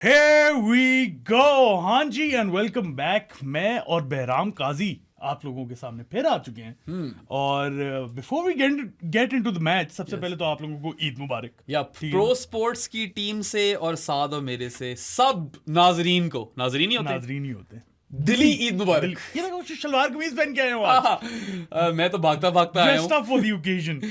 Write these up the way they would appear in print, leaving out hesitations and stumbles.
Here we go! हाँ जी and welcome back. मैं और बहराम काजी आप लोगों के सामने फिर आ चुके हैं और before we get into the match सबसे पहले तो आप लोगों को ईद मुबारक। या प्रो स्पोर्ट्स की टीम से और साद और मेरे से सब नाजरीन को, नाजरीन ही होते हैं, नाजरीन ही होते हैं। दिली ईद मुबारक। ये देखो शलवार कमीज पहन के आए हो आज। मैं तो भागता भागता आया Dressed हूँ। up for the occasion.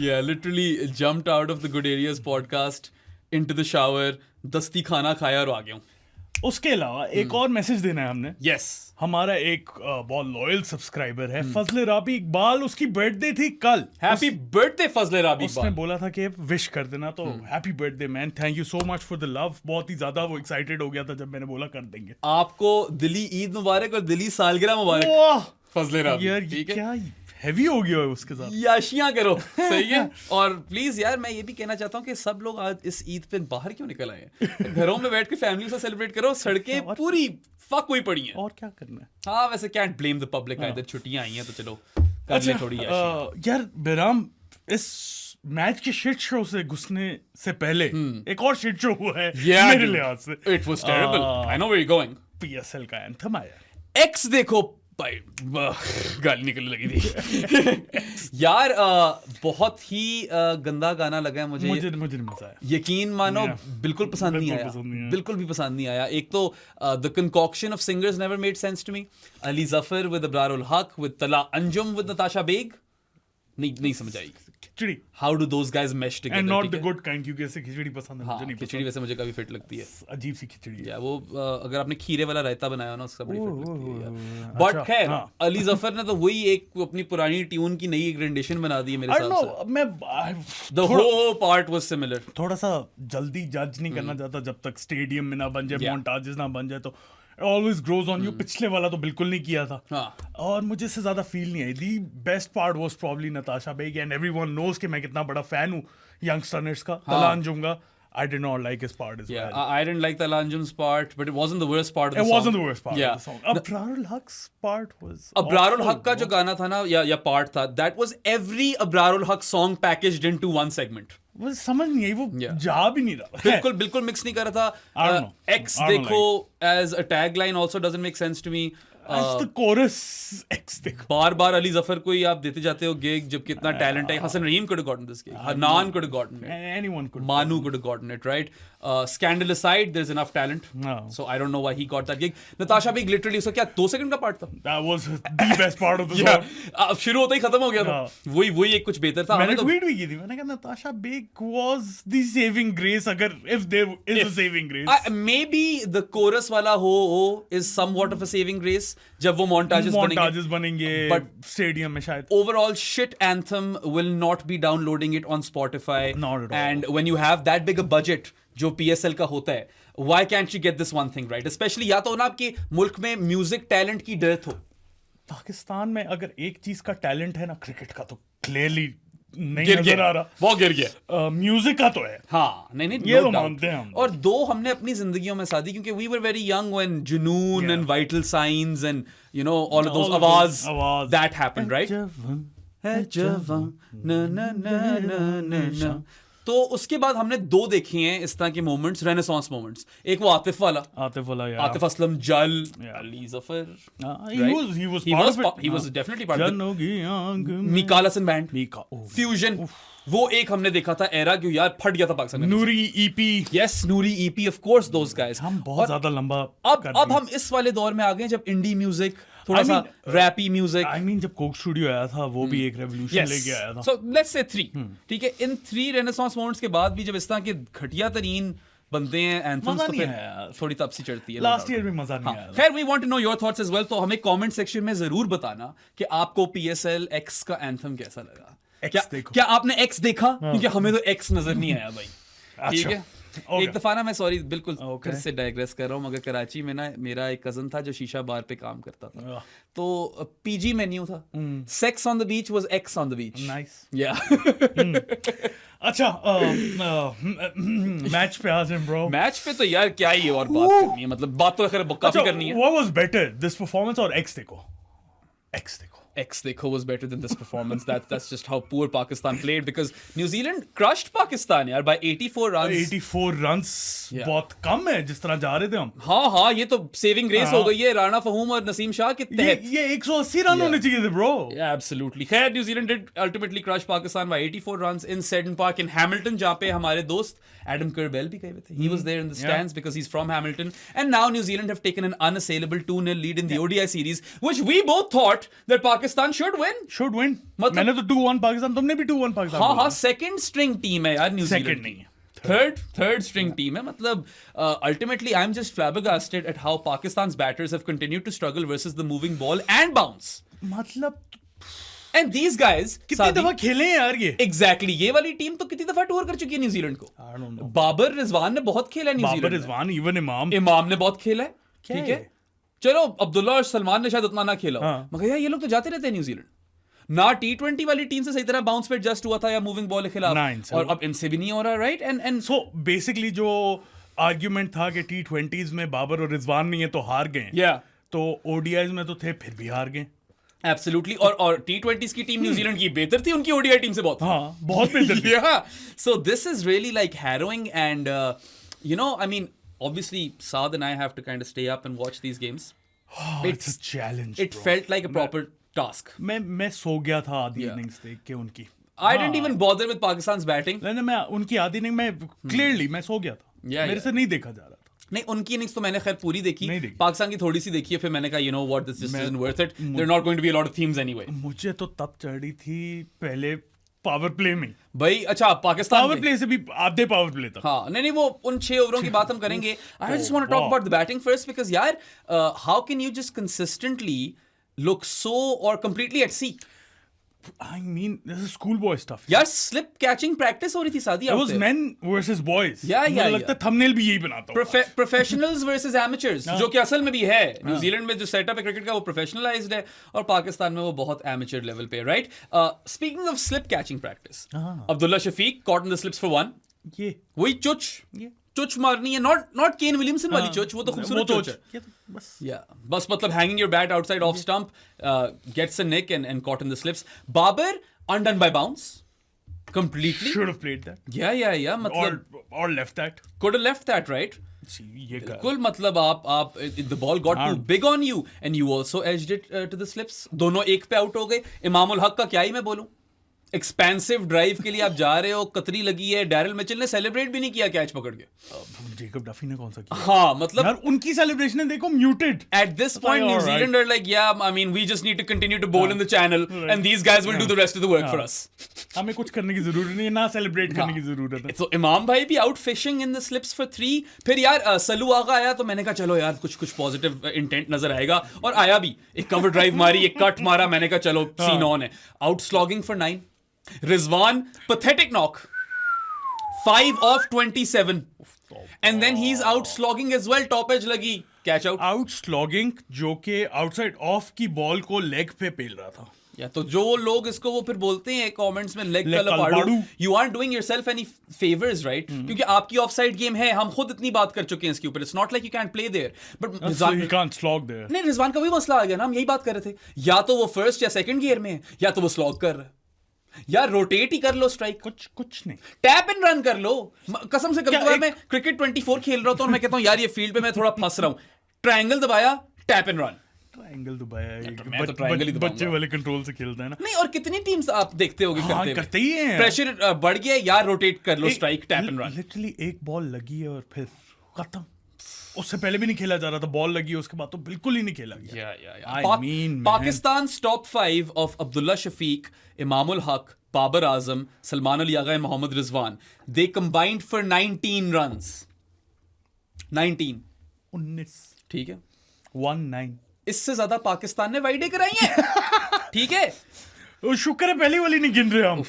Yeah, literally jumped out of the Good Areas podcast into the shower, दस्ती खाना खाया और आ गया हूँ। उसके अलावा एक और मैसेज देना है हमने। Yes. हमारा एक बहुत लॉयल सब्सक्राइबर है फजल राबी इकबाल, उसकी बर्थडे थी कल। हैप्पी बर्थडे फजले राबी उसने इकबाल। बोला था कि विश कर देना, तो happy birthday man, thank you so much for the love. बहुत ही ज्यादा वो एक्साइटेड हो गया था जब मैंने बोला कर देंगे। आपको दिली ईद मुबारक और दिली सालगिरह मुबारक वाह फजले राबी। यार, ये ठीक है, क्या हैवी हो गया है उसके साथ। याशियां करो। सही है। और प्लीज यार मैं ये भी कहना चाहता हूँ कि सब लोग आज इस ईद पे बाहर क्यों निकल आए हैं? घरों में बैठ के फैमिली से सेलिब्रेट करो। सड़कें पूरी फक हुई पड़ी हैं। और क्या करना है। हाँ वैसे कैंट ब्लेम द पब्लिक, इधर छुट्टियां आई हैं तो चलो कर ले थोड़ी याशी। यार बेराम, इस मैच के शिट शो से घुसने से पहले एक और शिट शो हुआ है मेरे लिहाज से। It was terrible. I know where you going. PSL का एंथम आया। एक्स देखो भाई, गाली निकलने लगी थी। यार बहुत ही गंदा गाना लगा है मुझे मुझे नहीं मजा आया। यकीन मानो बिल्कुल पसंद नहीं आया, बिल्कुल भी पसंद नहीं आया। एक तो the concoction of singers never made sense to me. Ali Zafar with Abrar ul Haq with Talha Anjum with Natasha Baig, नहीं समझ आई। खिचड़ी how do those guys mash together. And not the good kind, क्योंकि ऐसे खिचड़ी पसंद है मुझे नहीं खिचड़ी वैसे मुझे काफी फिट लगती है। पसंद। अजीब सी खिचड़ी है। या वो अगर आपने खीरे वाला रायता बनाया ना उसका बड़ी फिट लगती है। अच्छा, बट खैर हाँ। अली जफर ने तो वही एक अपनी पुरानी ट्यून की नई एक रेंडिशन बना दी है मेरे I don't हिसाब know, से। मैं the whole part was similar. थोड़ा सा जल्दी जज नहीं करना चाहता जब तक स्टेडियम में ना बन जाए, Yeah. मोन्टाजेस ना बन जाए, तो ऑलवेज ग्रोज ऑन यू। पिछले वाला तो बिल्कुल नहीं किया था। हाँ और मुझे इससे ज्यादा फील नहीं आई। The best part was probably Natasha Baig, and everyone knows कि मैं कितना बड़ा फैन हूँ यंगस्टर्स का। तलान Junga, I did not like his part as Yeah, well. I didn't like the Anjum's part, but it wasn't the worst part of the It song. wasn't the worst part Yeah. of the song. Abrarul Huq's part was Abrarul awful, Haq का जो गाना था ना या part था, that was every Abrarul Haq song packaged into one segment. वो समझ नहीं आई, वो Yeah. जा भी नहीं रहा। बिल्कुल मिक्स नहीं कर रहा I don't था। know. X I don't देखो as a tagline also doesn't make sense to me. As the chorus X देखो। बार अली जफर को ही आप देते जाते हो गिग, जबकि इतना टैलेंट है। हसन रहीम could have gotten this gig. Hanan could have gotten it. Anyone could. Manu could have gotten it, right? Scandal aside, there's enough talent. No. So I don't know why he got that gig. Natasha Big literally उसका क्या 2 second का part था? That was the best part of the Yeah. song. अब शुरू होते ही खत्म हो गया था। वही एक कुछ बेहतर था। मैंने हमें तो ट्वीट भी की थी, मैंने कहा Natasha Baig was the saving grace, अगर if there is a saving grace. maybe the chorus वाला हो is somewhat of a saving grace जब वो montages बनेंगे But स्टेडियम में शायद। overall shit anthem will not be downloading it on Spotify. Not at all. And when you have that big a budget जो PSL का होता है, why can't you get this one thing right? Especially या तो ना आपके मुल्क में म्यूजिक टैलेंट की डेथ हो। पाकिस्तान में अगर एक चीज का टैलेंट है ना, क्रिकेट का, तो क्लियरली नहीं गिर नजर आ गया, रहा। वो गिर गया। म्यूजिक का तो है। हाँ नहीं ये no तो doubt. मानते हैं हम। और दो हमने अपनी जिंदगियों में शादी, क्योंकि we were very young when जुनून and vital signs and you know all of those आवाज that happened, right? है जवां ना ना ना ना ना ना। तो उसके बाद हमने 2 देखी हैं इस तरह के मोमेंट्स, रेनेसांस मोमेंट्स। एक वो आतिफ वाला, आतिफ वाला यार। आतिफ असलम जल, Yeah. Ali Zafar, he right? was He part was of it. he was definitely part of it. जनों की आंख में। मीकाल हसन बैंड, मीका, oh. फ्यूजन, वो एक हमने देखा था एरा, क्यों यार फट गया था पाकिस्तान में। Noori EP. Yes Noori EP, of course those guys. हम बहुत ज्यादा लंबा अब हम इस वाले दौर में आ गए जब इंडी म्यूजिक, थोड़ा सा रैपी म्यूजिक। आई मीन जब कोक स्टूडियो आया था वो भी एक रेवोल्यूशन लेके आया था। So let's say 3. ठीक है, इन 3 रेनेसांस मोमेंट्स के बाद भी जब इस तरह के घटिया तरीन बनते हैं एंथम्स, मजा तो नहीं फिर आया। थोड़ी तपसी चढ़ती है। लास्ट ईयर भी मजा नहीं आया। खैर we want to know your thoughts as well, तो हमें कमेंट सेक्शन में जरूर बताना कि आपको PSL X का एंथम कैसा लगा। क्या आपने X देखा? क्योंकि हमें तो X नजर नहीं आया भाई। ठीक है। एक दफा ना मैं सॉरी बिल्कुल फिर से डाइग्रेस कर रहा हूँ, मगर कराची में ना मेरा एक कजन था जो शीशा बार पे काम करता था, तो PG मेन्यू था, sex on the beach was X on the beach. Nice. या अच्छा मैच पे आ जाए ब्रो। मैच पे तो यार क्या ही और बात करनी है, मतलब बात तो खैर काफी करनी है। What was better, this performance और X देखो? X देखो। X देखो was better than this performance. That's just how poor Pakistan played because New Zealand crushed Pakistan यार by 84 runs. 84 runs बहुत कम है जिस तरह जा रहे थे हम. हाँ ये तो सेविंग रेस हो गई है राणा फहूम और नसीम शाह के तहत. ये 180 रन होने चाहिए थे bro. Yeah, absolutely. खैर New Zealand did ultimately crush Pakistan by 84 runs in Seddon Park in Hamilton जहाँ पे हमारे दोस्त Adam Kerbell भी गए हुए थे. He was there in the stands because he's from Hamilton. And now New Zealand have taken an unassailable 2-0 lead in the ODI series, which we both thought that Pakistan should win. Should win. मतलब मैंने तो 2-1 पाकिस्तान, तुमने भी 2-1 पाकिस्तान. हाँ second string team है यार New Zealand. Second नहीं है. Third string team है. मतलब ultimately I'm just flabbergasted at how Pakistan's batters have continued to struggle versus the moving ball and bounce. मतलब And these guys कितनी दफा खेले हैं यार ये. Exactly. ये वाली टीम तो कितनी दफा टूर कर चुकी है न्यूजीलैंड को. I don't know. Babar Rizwan ने बहुत खेला है न्यूजीलैंड. बाबर रिजवान, इवन इमाम ने बहुत खेला है. ठीक है. चलो अब्दुल्ला और सलमान ने शायद उतना ना खेला. मगर यार ये लोग तो जाते रहते हैं न्यूजीलैंड. ना T20 वाली टीम से सही तरह बाउंस पे एडजस्ट हुआ था या मूविंग बॉल के खिलाफ. और अब इनसे भी नहीं हो रहा, राइट? एंड सो बेसिकली जो आर्ग्यूमेंट था कि T20s में बाबर और रिजवान नहीं है तो हार गए. या तो ODIs में तो थे फिर भी हार गए. एब्सोल्युटली. और T20s की टीम न्यूजीलैंड की बेहतर थी उनकी ODI टीम से बहुत. हाँ बहुत बेहतर थी. So this is really like harrowing and you know I mean obviously Saad and I have to kind of stay up and watch these games. It's a challenge. It felt like a proper task. मैं सो गया था आधी innings देख के उनकी. I didn't even bother with Pakistan's batting. नहीं मैं उनकी आधी इनिंग में क्लियरली मैं सो गया था. मेरे से नहीं देखा जा रहा था. नहीं उनकी इनिंग्स तो मैंने खैर पूरी देखी. पाकिस्तान की थोड़ी सी देखी है फिर मैंने कहा you know what this just isn't worth it. There are not going to be a lot of themes anyway. मुझे तो तब चढ़ी थी पहले पावर प्ले में भाई. अच्छा पाकिस्तान पावर प्ले से भी आधे पावर प्ले तक. हाँ नहीं वो उन 6 ओवरों की बात हम करेंगे. I just want to talk about the batting first because यार how can you just consistently look so or completely at sea? I mean, this is schoolboy stuff. यार slip catching practice हो रही थी सादी. It was men versus boys. मुझे लगता है thumbnail भी यही बनाता हूँ. Professionals versus amateurs जो कि असल में भी है. न्यूजीलैंड में जो सेटअप है क्रिकेट का वो प्रोफेशनलाइज्ड है और पाकिस्तान में वो बहुत amateur लेवल पे, right? Speaking of slip catching practice, Abdullah Shafique caught in the slips for 1. ये वही चुच मारनी है. नॉट केन विलियमसन वाली चुच. वो तो खूबसूरत चुच है. बस मतलब hanging your bat outside off stump, gets a nick and caught in the slips. Babar undone by bounce completely. Should have played that. Yeah. मतलब or left that. Could have left that, right? बिल्कुल. मतलब आप the ball got too big on you and you also edged it to the slips. दोनों एक पे out हो गए. इमामुल हक का क्या ही मैं बोलूं. एक्सपेंसिव ड्राइव के लिए आप जा रहे हो, कतरी लगी है. डैरिल मिचेल ने सेलिब्रेट भी नहीं किया कैच पकड़ के. जेकब डफी ने कौन सा किया? हाँ मतलब यार उनकी सेलिब्रेशन देखो muted. At this point New Zealand are like yeah I mean we just need to continue to bowl in the channel and these guys will do the rest of the work for us. हमें कुछ करने की जरूरत नहीं है, ना celebrate करने की जरूरत है. तो इमाम भाई भी out fishing in the slips for 3. फिर यार सलू आगा आया तो मैंने कहा चलो यार कुछ पॉजिटिव इंटेंट नजर आएगा और आया भी. एक कवर ड्राइव मारी, एक कट मारा. मैंने कहा चलो सीन ऑन है. Out slogging for 9. Rizwan, pathetic knock. 5 off 27. And then he's out slogging as well. Top edge लगी. Catch out. Out slogging जो कि आउटसाइड ऑफ की बॉल को लेग पे पेल रहा था. या तो जो लोग इसको वो फिर बोलते हैं कमेंट्स में leg कलपाड़ू. You aren't doing yourself any favors, right? क्योंकि आपकी ऑफसाइड गेम है. हम खुद इतनी बात कर चुके हैं इसके ऊपर. It's not like you can't play there. But Rizwan, you can't slog there. नहीं रिजवान का भी मसला आ गया ना. हम यही बात कर रहे थे. या तो वो फर्स्ट या सेकंड गियर में है या तो वो स्लॉग कर रहा है. यार रोटेट ही कर लो स्ट्राइक. कुछ नहीं. टैप एंड रन कर लो. कसम से कभी मैं क्रिकेट 24 खेल रहा हूं तो मैं कहता हूं यार ये फील्ड पे मैं थोड़ा फंस रहा हूं. ट्रायंगल दबाया, टैप एंड रन. ट्रायंगल दबाया. मैं तो ट्रायंगल ही दबाऊंगा. बच्चे वाले कंट्रोल से खेलता है ना. नहीं और कितनी टीम्स आप देखते होगे करते ही हैं. प्रेशर बढ़ गया यार रोटेट कर लो strike tap and run. Literally एक बॉल लगी है और फिर खत्म. उससे पहले भी नहीं खेला जा रहा था. बॉल लगी उसके बाद तो बिल्कुल ही नहीं खेला गया. Pakistan top 5 of Abdullah Shafiq, Imamul Haq, Babar Azam, Salman Ali Agha, Mohammad Rizwan. They combined for 19 runs. 19. ठीक है. 19. इससे ज्यादा पाकिस्तान ने वाइडे कराई है. ठीक है. शुक्र है पहली वाली नहीं गिन रहे हम.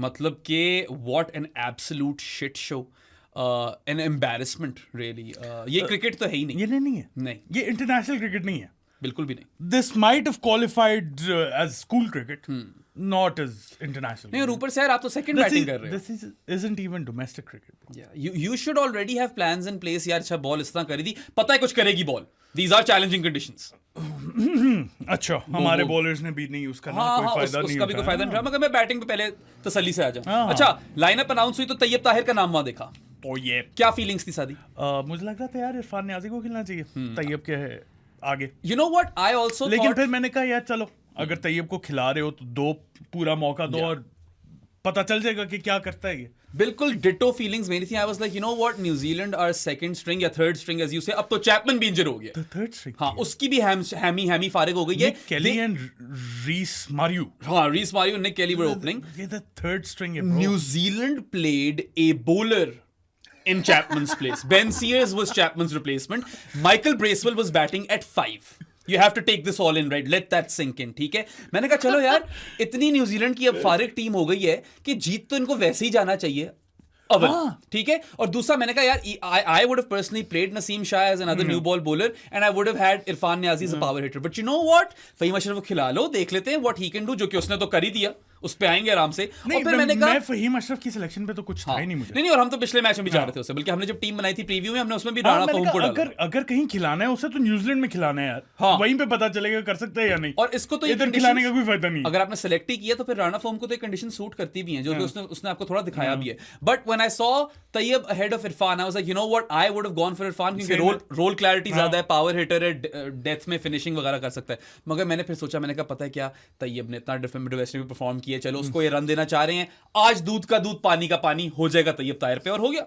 मतलब कि what an absolute shit show. An embarrassment really. ये क्रिकेट तो है ही नहीं. ये नहीं है. नहीं. ये इंटरनेशनल क्रिकेट नहीं है. बिल्कुल भी नहीं. This might have qualified as school cricket, not as international. नहीं और ऊपर से यार आप तो सेकंड बैटिंग कर रहे हो. This isn't even domestic cricket. Yeah, you should already have plans in place. यार अच्छा बॉल इस तरह करी थी. पता है कुछ करेगी ball. These are challenging conditions. अच्छा, हमारे बॉलर्स ने भी नहीं यूज करना, कोई फायदा नहीं उसका भी कोई फायदा नहीं रहा, मगर मैं बैटिंग पे पहले तसल्ली से आ जाऊं। हाँ। अच्छा, लाइनअप अनाउंस हुई तो तैयब ताहिर का नाम वहां देखा, तो ये क्या फीलिंग्स थी सादी? मुझे लग रहा था यार इरफान नियाजी को खेलना चाहिए तैयब के आगे, you know what, I also लेकिन फिर मैंने कहा यार चलो अगर तैयब को खिला रहे हो तो दो पूरा मौका दो और पता चल जाएगा कि क्या करता है ये। बिल्कुल डिटो फीलिंग्स मेरी थी। I was like, you know what, New Zealand are second string या third string as you say. अब तो चैपमैन भी इंजर हो गया, थर्ड स्ट्रिंग, हाँ, उसकी भी हैमी फारिग हो गई है। केली एंड रीस मारियू, हाँ, रीस मारियो, निक केली वर ओपनिंग। ये द थर्ड स्ट्रिंग है bro. New played a bowler in Chapman's place. Ben Sears was Chapman's replacement. Michael Bracewell was batting at 5. You have to take this all in, right? Let that sink in, ठीक है? मैंने कहा चलो यार, इतनी New Zealand की अब फारिग टीम हो गई है कि जीत तो इनको वैसे ही जाना चाहिए अव्वल, ठीक है? और दूसरा मैंने कहा यार, I would have personally played Naseem Shah as another new ball bowler and I would have had Irfan Niazi as a power hitter. But you know what? Faheem Ashraf को खिला लो, देख लेते हैं what he can do, जो कि उसने तो कर ही दिया, उस पे आएंगे आराम से। और फिर मैंने कहा, मैं फहीम अशरफ की सिलेक्शन पे तो कुछ था ही नहीं मुझे। नहीं, और हम तो पिछले मैच में भी जा रहे थे उससे, बल्कि हमने जब टीम बनाई थी प्रीव्यू में, हमने उसमें भी राणा फहीम को डाला। अगर कहीं खिलाना है उसे तो न्यूजीलैंड में खिलाना है यार, हाँ, वहीं पे पता चलेगा कर सकता है या नहीं। और इसको तो इधर खिलाने का कोई फायदा नहीं। अगर आपने सेलेक्ट ही किया तो फिर राणा फॉर्म को तो कंडीशन सूट करती भी है, जो कि उसने आपको थोड़ा दिखाया भी है। But when I saw Tayyab ahead of Irfan, I was like, you know what, I would have gone for Irfan, क्योंकि रोल क्लैरिटी ज्यादा है, पावर हिटर है, डेथ में फिनिशिंग वगैरह कर सकता है। मगर मैंने फिर सोचा, मैंने कहा पता है क्या, तैयब ने इतना डिफेंसिव में परफॉर्म किया, चलो उसको ये रन देना चाह रहे हैं, आज दूध का दूध पानी का पानी हो जाएगा तैयब ताहिर पे, और हो गया।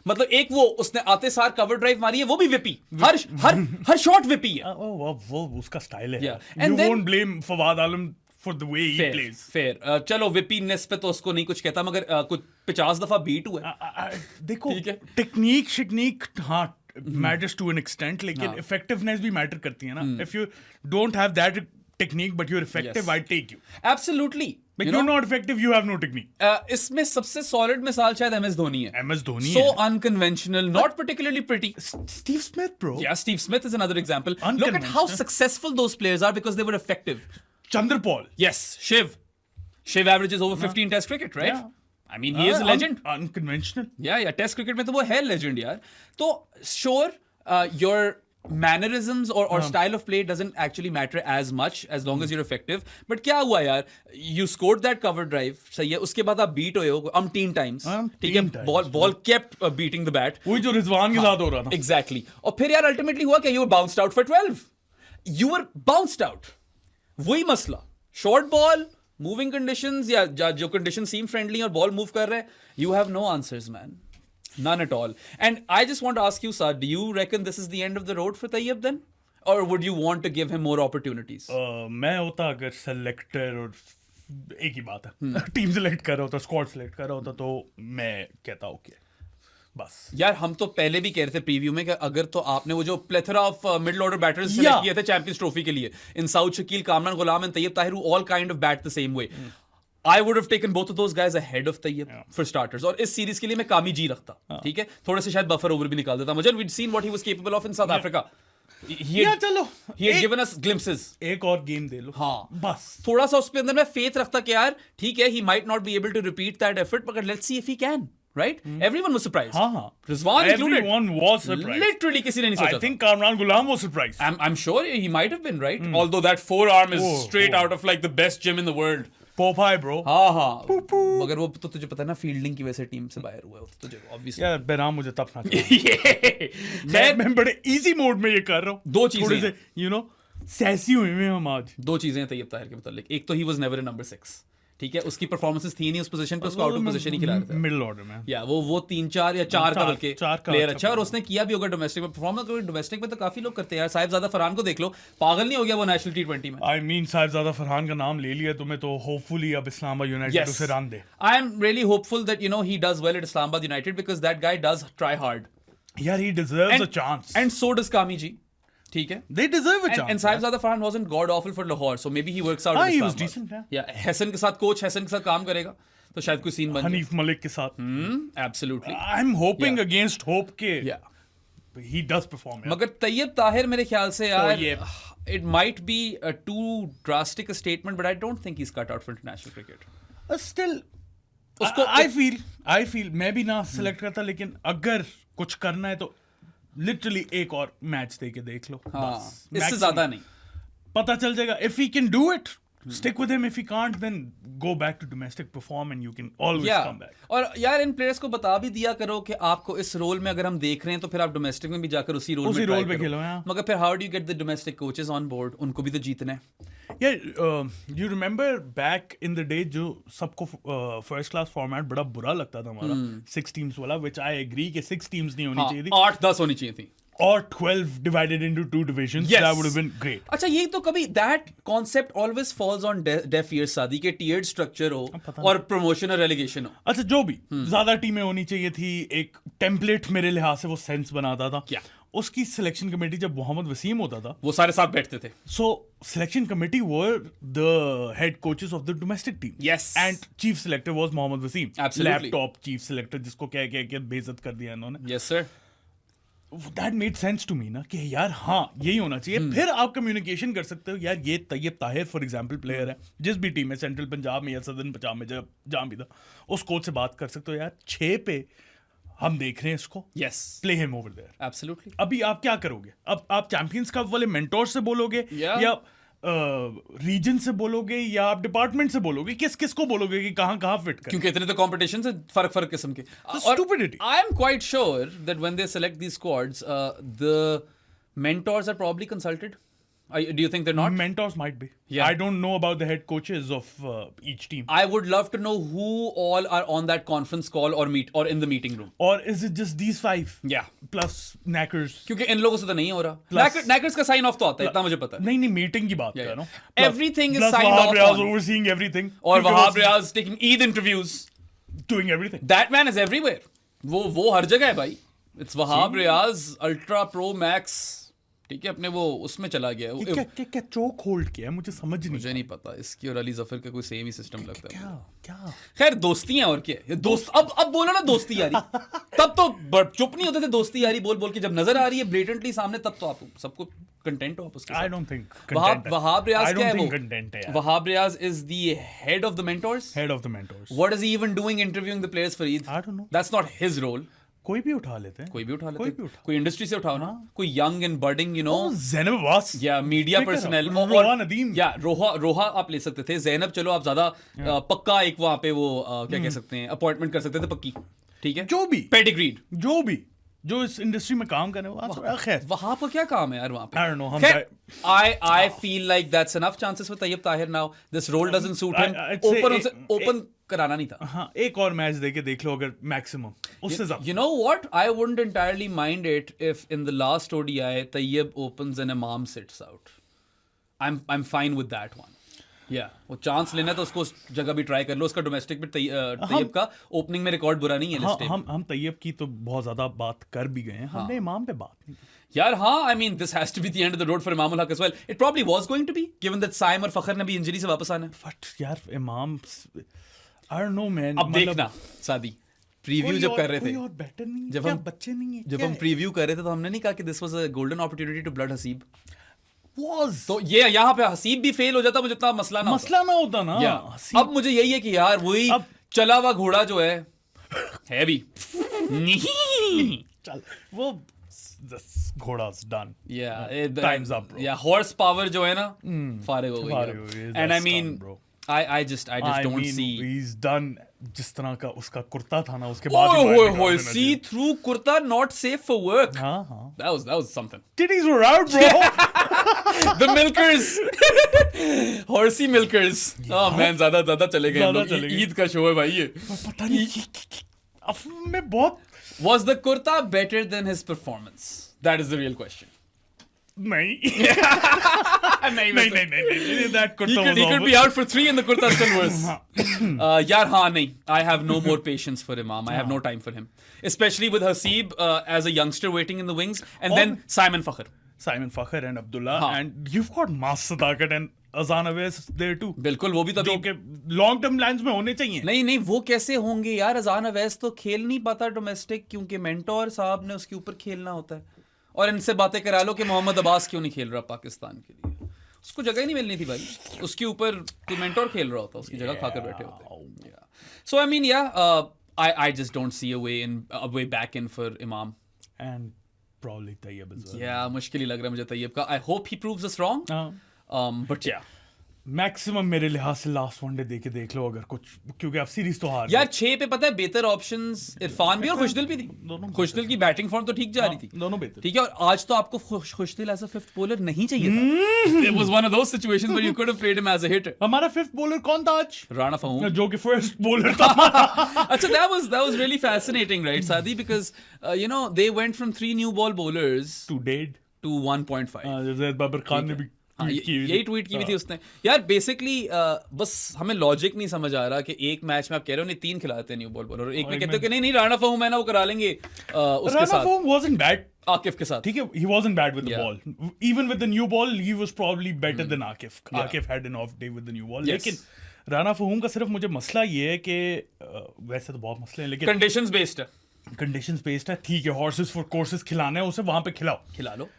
मतलब एक वो उसने आते सार कवर ड्राइव मारी है, वो भी विपी, हर शॉट विपी है। वो उसका स्टाइल है। And You then- won't blame Fawad Alam for the way he plays. Fair, चलो विपीनेस पे तो उसको नहीं कुछ कहता, मगर कुछ 50 दफा बीट हुआ है। देखो ठीक है। टेक्निक हाँ मैटर्स टू एन एक्सटेंट, लेकिन इफेक्टिवनेस भी मैटर करती है ना। If you don't have that technique but you are effective, I take you. Absolutely, But you're not effective, you have no technique. इसमें सबसे सॉलिड मिसाल शायद एमएस धोनी है। MS धोनी So है। unconventional, not particularly pretty. Steve Smith, bro. Yeah, Steve Smith is another example. Look at how Unconventional. successful those players are because they were effective. Chandrapal. Yes, Shiv averages over 15 test cricket, right? Yeah. I mean, he is a legend. Unconventional. Yeah, test cricket में तो वो है legend यार। तो sure, your mannerisms और style of play doesn't actually matter as much as long as you're effective. But क्या हुआ यार, you scored that cover drive, सही है, उसके बाद आप बीट हुए हो umpteen times, ठीक है, ball kept beating the bat, वही जो रिजवान के साथ हो रहा था। एग्जैक्टली। और फिर यार अल्टीमेटली हुआ क्या, you were bounced out for 12, you were bounced out. वही मसला, शॉर्ट बॉल, मूविंग कंडीशंस, या जो कंडीशन सीम फ्रेंडली और बॉल मूव कर रहे हैं, you have no answers man, none at all. And I just want to ask you, sir, do you reckon this is the end of the road for Tayyab then, or would you want to give him more opportunities? मैं होता अगर selector, और एक ही बात है, team select कर रहा होता, स्क्वाड सेलेक्ट कर रहा होता, तो मैं कहता ओके बस। यार हम तो पहले भी कह रहे थे प्रीव्यू में कि अगर तो आपने वो जो plethora of middle order batters select किए थे चैंपियंस ट्रॉफी के लिए, इन Saud Shakeel, Kamran Ghulam and Tayyab Tahir, all kind of bat the same way, I would have taken both of those guys ahead of Tayyab for starters. और इस सीरीज के लिए मैं कामी जी रखता, ठीक है, थोड़े से शायद बफर ओवर भी निकाल देता मुझे। We'd seen what he was capable of in South Africa. चलो He had given us glimpses. एक और गेम दे लो, हाँ, बस थोड़ा सा उसके अंदर मैं फेथ रखता कि यार ठीक है, he might not be able to repeat that effort, but let's see if he can. Right? Everyone was surprised. हाँ, Rizwan included. Everyone was surprised. Literally किसी ने नहीं सोचा I think Kamran Ghulam was surprised. I'm sure he might have been, right? Although that forearm is straight out of like the best gym in the world. Popeye, bro. हाँ, मगर वो तो तुझे पता है ना, फील्डिंग की वजह से टीम से बाहर हुआ है, तो तुझे obviously। यार बेराम मुझे तब ना मैं बड़े इजी मोड में ये कर रहा हूँ। दो चीजें थोड़े से यू नो सैसी हुए हैं हम आज। दो चीजें हैं तैयब ताहिर के मतलब, एक तो he was never in number 6, ठीक है, उसकी परफॉर्मेंसेस थी नहीं उस पोजीशन पे, उसको आउट ऑफ पोजीशन ही खिला रहे थे मिडिल ऑर्डर में। या वो 3-4 या 4 का बल्कि प्लेयर अच्छा, और अच्छा उसने किया भी होगा डोमेस्टिक में परफॉर्म। डोमेस्टिक में तो काफी लोग करते हैं यार, साहिबजादा फरहान को देख लो, पागल नहीं हो गया वो नेशनल T20 में। आई मीन साहिबजादा फरहान का नाम ले लिया तुम्हें, तो होपफुली अब इस्लामाबाद यूनाइटेड उसे run they. I am really hopeful that you know he does well at Islamabad United because that guy does try hard. यार he deserves a chance. And so does Kami ji. ठीक है, They deserve a chance. and Sahibzada Farhan wasn't god awful for Lahore, so maybe he works out. he was decent, yeah. Hassan के साथ coach Hesson के साथ काम करेगा तो शायद कोई सीन बन जाए। हनीफ मलिक के साथ। Absolutely. I'm hoping against hope के Yeah. he does perform. मगर तैयब ताहिर मेरे ख्याल से यार, ये it might be a too drastic a statement, but I don't think he's cut out for international cricket. Still उसको I feel मैं भी ना सेलेक्ट करता, लेकिन अगर कुछ करना है तो लिटरली एक और मैच दे के देख लो, हाँ, बस। इससे ज्यादा नहीं। पता चल जाएगा. If he can do it, stick with him. If he can't, then go back to domestic, perform, and you can always come back. और यार इन प्लेयर्स को बता भी दिया करो कि आपको इस रोल में अगर हम देख रहे हैं तो फिर आप डोमेस्टिक में भी जाकर उसी रोल में खेलो. मगर फिर how do you get the domestic coaches on board? उनको भी तो जीतना है. Yeah, you remember back in the day जो सबको फर्स्ट क्लास फॉर्मेट बड़ा बुरा लगता था हमारा 6 teams वाला, which I agree कि 6 teams नहीं होनी चाहिए थी. 8-10 होनी चाहिए थी. Or 12 divided into 2 divisions. Yes. That would have been great. अच्छा, ये तो कभी that concept always falls on deaf ears शादी के tiered structure हो और promotion और relegation हो. अच्छा, जो भी ज्यादा टीमें होनी चाहिए थी, एक टेम्पलेट मेरे लिहाज से वो सेंस बनाता था. क्या उसकी सिलेक्शन कमेटी जब मोहम्मद वसीम होता था, वो सारे साथ बैठते थे. So selection committee were the head coaches of the domestic team. Yes. And chief selector was Mohammad Wasim. Absolutely. Laptop chief selector जिसको कह के बेइज्जत कर दिया इन्होंने. Yes sir. That made sense to me ना कि यार हाँ यही होना चाहिए. फिर आप कम्युनिकेशन कर सकते हो. यार ये Tayyab Tahir for example player है, जिस भी टीम में, सेंट्रल पंजाब में या सदर्न पंजाब में जहाँ भी था, उस कोच से बात कर सकते हो. यार 6 पे हम देख रहे हैं इसको. Yes. Play him over there. Absolutely. अभी आप क्या करोगे? अब आप चैंपियंस कप वाले मेंटोर से बोलोगे या रीजन से बोलोगे या आप डिपार्टमेंट से बोलोगे? किस को बोलोगे कि कहाँ फिट कर? क्योंकि इतने तो कंपटीशन से फर्क किस्म के. Stupidity. I am quite sure that when they select these squads, the mentors are probably consulted. Do you think they're not? Mentors might be. Yeah. I don't know about the head coaches of each team. I would love to know who all are on that conference call or in the meeting room. Or is it just these 5? Yeah. Plus Knackers. क्योंकि इन लोगों से तो नहीं हो रहा. Knackers का sign off तो आता है, इतना मुझे पता है. नहीं मीटिंग की बात कर रहा हूँ. Everything is signed off on. Overseeing everything. और Wahab Riaz taking Eid interviews. Doing everything. That man is everywhere. वो हर जगह है भाई. It's Wahab Riaz, Ultra Pro Max. ठीक है, अपने वो उसमें चला गया. क्या चोक होल्ड किया है? मुझे नहीं पता. इसकी और अली जफर का कोई सेम ही सिस्टम लगता है. क्या खैर दोस्ती हैं और क्या. दोस्त अब बोलो ना दोस्ती यारी. तब तो चुप नहीं होते थे दोस्ती यारी बोल के. जब नजर आ रही है ब्लेटेंटली सामने, तब तो आप सबको कंटेंट हो आप उसके साथ. I don't think Wahab Riaz क्या है वो? कंटेंट है. Wahab Riaz is the head of the mentors. Head of the mentors. What is he even doing interviewing the players for Eid? I don't know. That's not his role. कोई भी उठा लेते हैं. कोई इंडस्ट्री से उठाओ ना. कोई young and budding, you know. Zainab Abbas. या मीडिया पर्सनल. रोहा नदीम. या रोहा आप ले सकते थे. ज़ैनब चलो आप ज्यादा पक्का एक वहां पे वो क्या कह सकते हैं, अपॉइंटमेंट कर सकते थे पक्की. ठीक है, जो भी पेडिग्रीड जो इस इंडस्ट्री में काम कर रहे हो. खैर वहां पर क्या काम है यार वहां पे? I don't know. I feel like that's enough chances for Tayyib Tahir now. This role doesn't suit him. Open कराना नहीं था. हाँ, एक और मैच देख लो अगर मैक्सिमम उससे ज्यादा. You know what? I wouldn't entirely mind it if in the last ODI Tayyib opens and Imam sits out. I'm fine with that one. Yeah, वो चांस लेना तो उसको उस जगह भी ट्राई कर लो. उसका डोमेस्टिक में तैयब का ओपनिंग में रिकॉर्ड बुरा नहीं है. हम तैयब की तो बहुत ज्यादा बात कर भी गए हैं. हमने इमाम पे बात नहीं की यार. हाँ, I mean this has to be the end of the road for Imam ul Haq as well. It probably was going to be, given that Saim और फखर ने भी इंजरी से वापस आना है. बट यार इमाम, I don't know man. अब देखना सादी प्रीव्यू जब कर रहे थे, और बेटर नहीं, जब हम बच्चे नहीं है, जब हम प्रीव्यू कर रहे थे तो हमने नहीं कहा कि this was a golden opportunity to blood Haseeb. तो ये यहाँ पे हसीब भी फेल हो जाता, मुझे इतना मसला ना होता ना. अब मुझे यही है कि यार वही चला हुआ घोड़ा जो है भी नहीं चल वो घोड़ा's done. Time's up, bro. Yeah, horse power जो है ना फारिग हो गई. And I mean I just don't see. He's done. जिस तरह का उसका कुर्ता था ना, उसके बाद see through kurta not safe for work. हाँ. That was something. Titties were out, bro. The milkers. Horsey milkers. Oh man, ज़्यादा चले गए हम लोग. ईद का शो है भाई ये. पता नहीं अब मैं बहुत. Was the kurta better than his performance? That is the real question. नहीं. That kurta he could be out for 3 and the kurta still worse. यार हाँ नहीं. I have no more patience for Imam. I have no time for him. Especially with Haseeb as a youngster waiting in the wings, and then Simon Fakhr and Abdullah, and you've got Mas Sadakat and Azan Awais there too. बिल्कुल, वो भी तो जो के long term plans में होने चाहिए. नहीं वो कैसे होंगे यार? अजान अवैस तो खेल नहीं पाता डोमेस्टिक, क्योंकि मेंटोर साहब ने उसके ऊपर खेलना होता है. और इनसे बातें करा लो कि मोहम्मद अब्बास क्यों नहीं खेल रहा पाकिस्तान के लिए. उसको जगह ही नहीं मिलनी थी भाई. उसके ऊपर कोई मेंटोर खेल रहा होता, उसकी जगह खाकर बैठे होते. So I mean I just don't see a way back in for Imam. And probably Tayyib as well. Yeah, मुश्किल ही लग रहा है मुझे तैयब का. I hope he proves us wrong. But या मैक्सिमम मेरे लिहाज से लास्ट वनडे देख लो अगर कुछ, क्योंकि आप सीरीज तो हार यार 6 पे पता है बेहतर ऑप्शंस इरफान भी और खुशदिल भी थी। खुशदिल की बैटिंग फॉर्म तो ठीक जा रही थी, दोनों बेहतर। ठीक है, और आज तो आपको खुशदिल एज अ फिफ्थ बॉलर नहीं चाहिए था। It was one of those situations where you could have played him as a hitter. हमारा फिफ्थ बॉलर कौन था आज? राणा फहूम, जो कि फर्स्ट बॉलर था। अच्छा, that was really fascinating, right, Sadi? Because they went from 3 new ball bowlers two dead to 1.5. Zaid Babar Khan ने भी हाँ, tweet की हुई यही थी। ट्वीट की भी थी उसने। यार बेसिकली बस हमें लॉजिक नहीं समझ आ रहा कि एक मैच में आप कह रहे हो नहीं 3 खिलाते हैं न्यू बॉल बॉलर, और एक में कहते हो कि नहीं राणा फहूम है ना वो करा लेंगे उसके राणा साथ, फहूम wasn't bad, आकिफ के साथ। ठीक है, he wasn't bad with the Yeah. ball. Even with the new ball, he was probably better than Akif. Yeah. Akif had an off day with the new ball. Yes. लेकिन राणा फहूम का सिर्फ मुझे मसला ये है कि वैसे तो बहुत मसले हैं, लेकिन कंडीशंस बेस्ड है, कंडीशंस बेस्ड है, ठीक है, हॉर्सेस फॉर कोर्सेस खिलाना है उसे, वहां पे खिलाओ। खिला लो।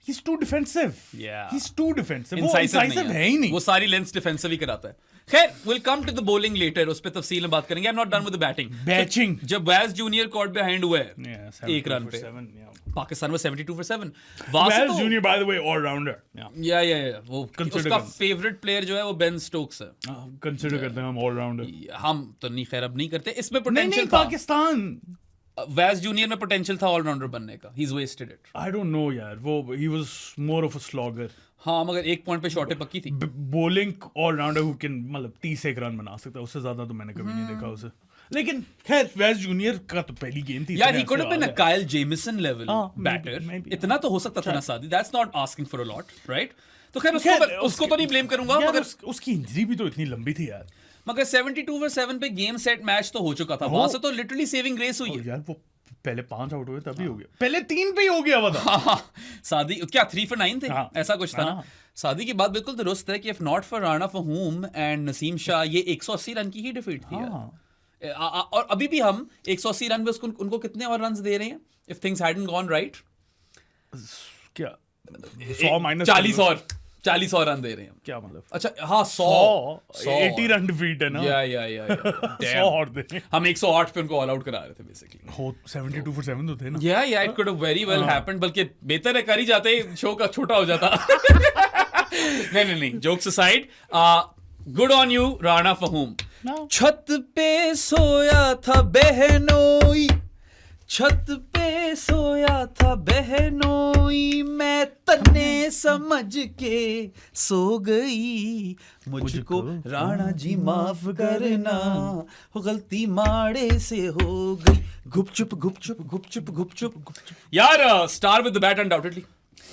He's too defensive. Yeah. He's too defensive. वो Incisive incisive है ही नहीं। वो सारी लेंस डिफेंसिव ही कराता है। खैर, we'll come to the bowling later, उस पे तफसील में बात करेंगे। I'm not done with the batting. Batching. जब वैज जूनियर कॉट बिहाइंड हुआ है Yeah, 1 रन पे, 7, yeah. पाकिस्तान में 72 for 7। Wells Junior, by the way, all rounder. Yeah. या वो Consider उसका करना। फेवरेट प्लेयर जो है वो बेन स्टोक्स है। कंसिडर करते हैं हम all rounder। हम तो नहीं, खैर अब नहीं करते। इसमें नहीं पोटेंशियल नहीं, था, पाकिस्तान। वैज जूनियर में पोटेंशियल था ऑलराउंडर बनने का, he is wasted it. I don't know यार, वो he was more of a slogger. हाँ, मगर 1 पॉइंट पे शॉटें पक्की थी। बॉलिंग ऑलराउंडर हु कैन मतलब 30 एक रन बना सकता है, उससे ज्यादा तो मैंने कभी नहीं देखा उसे। लेकिन खैर वेस्ट जूनियर का तो पहली गेम थी यार, he could have been a Kyle Jamieson level हाँ, बैटर, maybe, इतना तो हो सकता था ना सादी। That's not asking for a lot, right? तो खैर उसको तो नहीं ब्लेम करूंगा, यार, मगर उसकी इंजरी भी तो इतनी लंबी थी यार। मगर 72 for 7 पे गेम सेट मैच तो हो चुका था, वहां से तो लिटरली सेविंग ग्रेस हुई है। यार वो पहले 5 आउट हुए तभी हो गया, पहले 3 पे ही हो गया हुआ था। हाँ, सादी क्या 3 for 9 थे, हाँ, ऐसा कुछ था ना। हाँ। सादी की बात बिल्कुल दुरुस्त है कि if not for Rana Fahoom and Naseem Shah, ये 180 रन की ही डिफीट थी यार। हाँ। और अभी भी हम 180 रन पे उनको कितने और रन दे रहे हैं if things hadn't gone right? क्या 100 माइनस 40 और रन दे रहे हैं हम। क्या मतलब? अच्छा हाँ, 100 80 रन डिफीट है ना। या 100 और दे। हम 108 पे उनको ऑल आउट करा रहे थे बेसिकली। हो 72 for 7 तो थे ना। या it could have very well happened, बल्कि बेहतर है कर ही जाते, शो का छोटा हो जाता। नहीं, jokes aside, good on you Rana Fahoom. छत पे सोया था बहनोई, छत पे सोया था बहनोई, मैं तन्ने समझ के सो गई, मुझको राणा जी माफ करना, गलती माड़े से हो गई, गुपचुप गुपचुप गुपचुप गुपचुप। यार star with the bat undoubtedly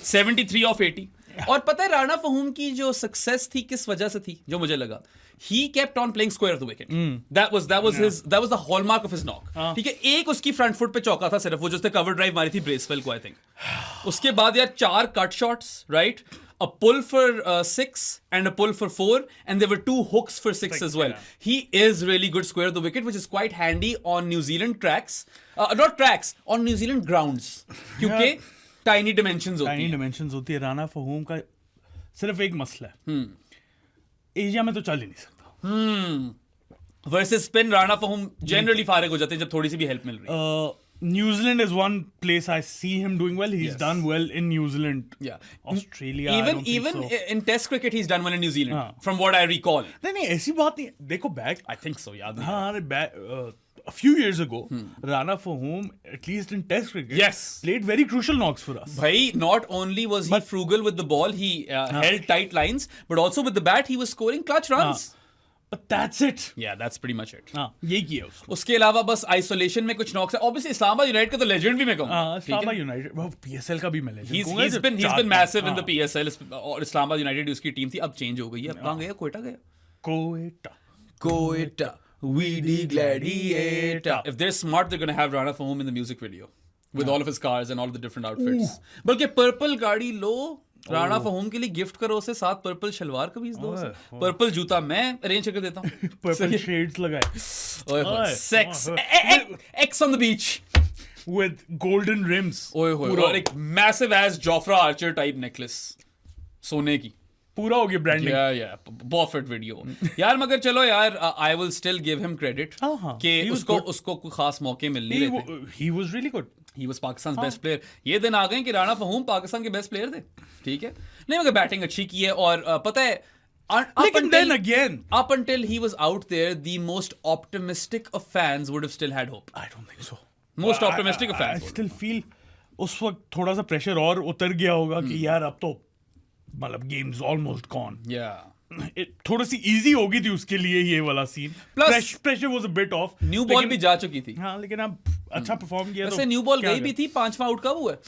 73 of 80। और पता है राणा फहूम की जो सक्सेस थी किस वजह से थी, जो मुझे लगा, he kept on playing square of the wicket. That was the hallmark of his knock. ठीक है, एक उसकी फ्रंट फुट पे चौका था सिर्फ, वो जो उसने कवर ड्राइव मारी थी ब्रेसवेल को, आई थिंक। उसके बाद यार 4 cut shots, right, a pull for 6 and a pull for 4, and there were 2 hooks for 6 as well. Yeah. He is really good square of the wicket, which is quite handy on New Zealand tracks, not tracks, on New Zealand grounds, क्योंकि tiny dimensions होती tiny हैं। Dimensions होती है। राणा फहूम का सिर्फ एक मसला है, एशिया में तो चल ही नहीं सकता। वर्सेस स्पिन राणा फहूम जनरली फारिग हो जाते हैं जब थोड़ी सी भी हेल्प मिल रही है। New Zealand is one place I see him doing well. He's done well in New Zealand. Yeah. Australia, I don't think Even so. in Test cricket he's done well in New Zealand, हाँ. from what I recall. नहीं ऐसी बात नहीं है। देखो back, I think so, याद नहीं। हाँ अरे back a few years ago, Rana Fahum, at least in Test cricket, Yes. played very crucial knocks for us. Bhai, not only was he frugal with the ball, he held tight lines, but also with the bat he was scoring clutch runs. But that's it. Yeah, that's pretty much it. हाँ यही किया उसने। उसके अलावा बस isolation में कुछ Knox है। Obviously इस्लामाबाद यूनाइटेड का तो लेजेंड भी मैं कहूँगा। हाँ इस्लामाबाद यूनाइटेड, वो PSL का भी मैं legend He's कहूँगा, been जब he's been massive in the हाँ, PSL, और इस्लामाबाद यूनाइटेड उसकी टीम थी, अब चेंज हो गई है। कहाँ गया? कोयटा गया। कोएटा। Weedy Gladiator. If they're smart, they're going to have Rana Fahum in the music video with all of his cars and all of the different outfits. बल्कि पर्पल गाड़ी लो, राणा फहूम के लिए गिफ्ट करो उसे, 7 पर्पल शलवार कमीज दो उसे, पर्पल जूता मैं अरेंज करके देता हूँ, Purple shades लगाए। ओए सेक्स एक्स on the beach With golden rims. ओए होए, और एक massive as Jofra Archer type necklace सोने की, पूरा हो गया ब्रांडिंग। परफेक्ट वीडियो यार। मगर चलो यार, I will still give him credit हाँ, कि he was उसको good. उसको कोई खास मौके मिल नहीं रहे थे। he was really good. He was Pakistan best player. ये दिन आ गए कि राणा फहीम पाकिस्तान के बेस्ट प्लेयर थे, ठीक है। नहीं मगर बैटिंग अच्छी की है, और पता है लेकिन then again, up until he was out there, the most optimistic of fans would have still had hope. I don't think so. Most optimistic of fans I would. still feel उस वक्त थोड़ा सा प्रेशर और उतर गया होगा कि यार अब तो मतलब गेम्स ऑलमोस्ट गॉन। Yeah. थोड़ी सी इजी होगी थी उसके लिए ये वाला सीन। Plus- pressure was a bit off. New ball भी जा चुकी थी। हाँ, लेकिन अब अच्छा परफॉर्म किया। वैसे तो न्यू बॉल क्या गई भी थी, 5वां आउट कब हुआ है?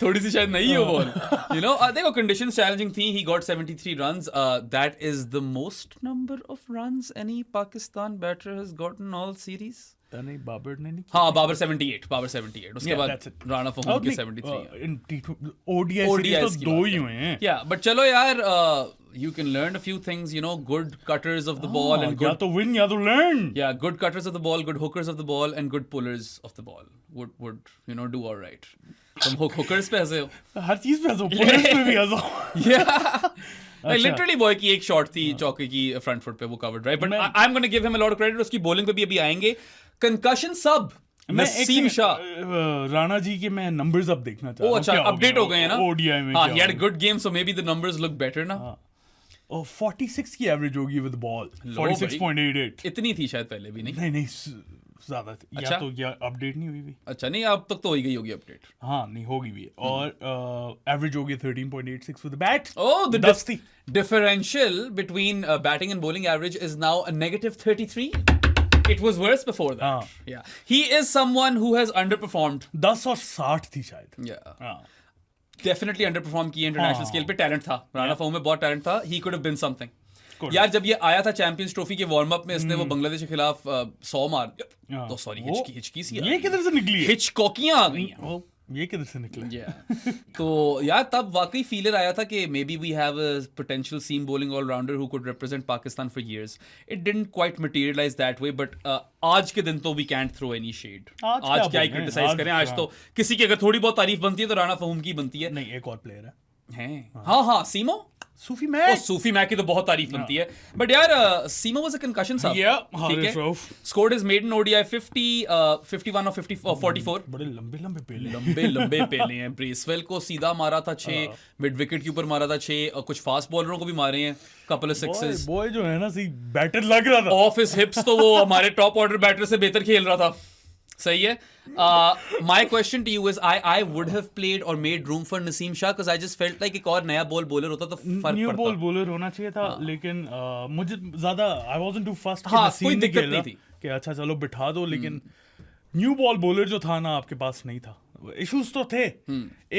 थोड़ी सी शायद नहीं हो बॉल, यू नो। देखो कंडीशंस चैलेंजिंग थी। He got 73 runs, that is the most number of runs any Pakistan batter has gotten all series. नहीं, बाबर ने नहीं। हाँ, बाबर 78 उसके बाद राणा फहीम के 73। इन ODIs तो दो ही हुए हैं। Yeah, but चलो यार, you can learn a few things, you know, good cutters of the ball and या good, तो विन या तो learn. yeah, good cutters of the ball, good hookers of the ball and good pullers of the ball would you know do all right. तुम hookers पे हंसे हो। हर चीज पे हंसो, पुलिस पे भी हंसो। Yeah. Like literally बॉय की एक शॉट थी चौके की फ्रंट फुट पे, वो covered right, but I am gonna give him a lot of credit. उसकी बॉलिंग पे भी अभी आएंगे। कंकशन सब नसीम शाह, राणा जी के मैं नंबर्स अब देखना चाह रहा हूं। अच्छा अपडेट हो गए हैं ना ODI में। हाँ, he had a good game so maybe the numbers look better ना। 46 की एवरेज होगी विद बॉल। 46.88। इतनी थी शायद पहले भी नहीं। नहीं ज्यादा थी। अच्छा? या तो क्या अपडेट नहीं हुई भी। अच्छा नहीं, अब तक तो हो ही गई होगी अपडेट। हाँ, नहीं होगी भी। और एवरेज होगी 13.86 विद बैट। Oh, the दस्ती। differential between batting and bowling average is now a -33. It was worse before that. हाँ. Yeah, he is someone who has underperformed. 10 और 60 थी शायद। Yeah, हाँ। definitely underperformed की इंटरनेशनल स्केल पे। Talent था, राणा फहीम में बहुत टैलेंट था। He could have been something. यार जब ये आया था चैंपियंस ट्रॉफी के वार्म अप में, इसने वो बांग्लादेश के खिलाफ 100 मार, तो सॉरी हिचकी सी ये किधर से निकली है? हिचकोकियां आ गई हैं। ये किधर से निकला? तो यार तब वाकई फीलर आया था कि maybe we have a potential seam bowling allrounder who could represent Pakistan for years. It didn't quite materialise that way, but आज के दिन तो we can't throw any shade. आज क्या ही क्रिटिसाइज करें। आज तो किसी की अगर थोड़ी बहुत तारीफ बनती है तो राणा फहीम की बनती है। नहीं, एक और प्लेयर है। हाँ, सीमो सूफी मैक। सूफी मैक की तो बहुत तारीफ बनती है, बट यार सीमो वाज अ कंकशन साहब। ठीक है, स्कोर्ड हिज मेडन ODI 50, 51 और 44। बड़े लंबे पेले। लंबे पेले हैं। ब्रेसवेल को सीधा मारा था 6, मिड विकेट के ऊपर मारा था 6, और कुछ फास्ट बॉलरों को भी मारे हैं, कपल ऑफ सिक्सेस। बॉय जो है ना, सी बैटर लग रहा था। ऑफ हिज हिप्स तो वो हमारे टॉप ऑर्डर बैटर से बेहतर खेल रहा था। सही है। My question to you is, I would have played or made room for Naseem Shah because I just felt like एक और नया बॉल बॉलर होता तो फर्क पड़ता। न्यू बॉल बॉलर होना चाहिए था, लेकिन मुझे ज्यादा आई वाजंट टू फर्स्ट हाँ, कोई दिक्कत नहीं थी कि अच्छा चलो बिठा दो, लेकिन न्यू बॉल बॉलर जो था ना आपके पास नहीं था। इश्यूज तो थे।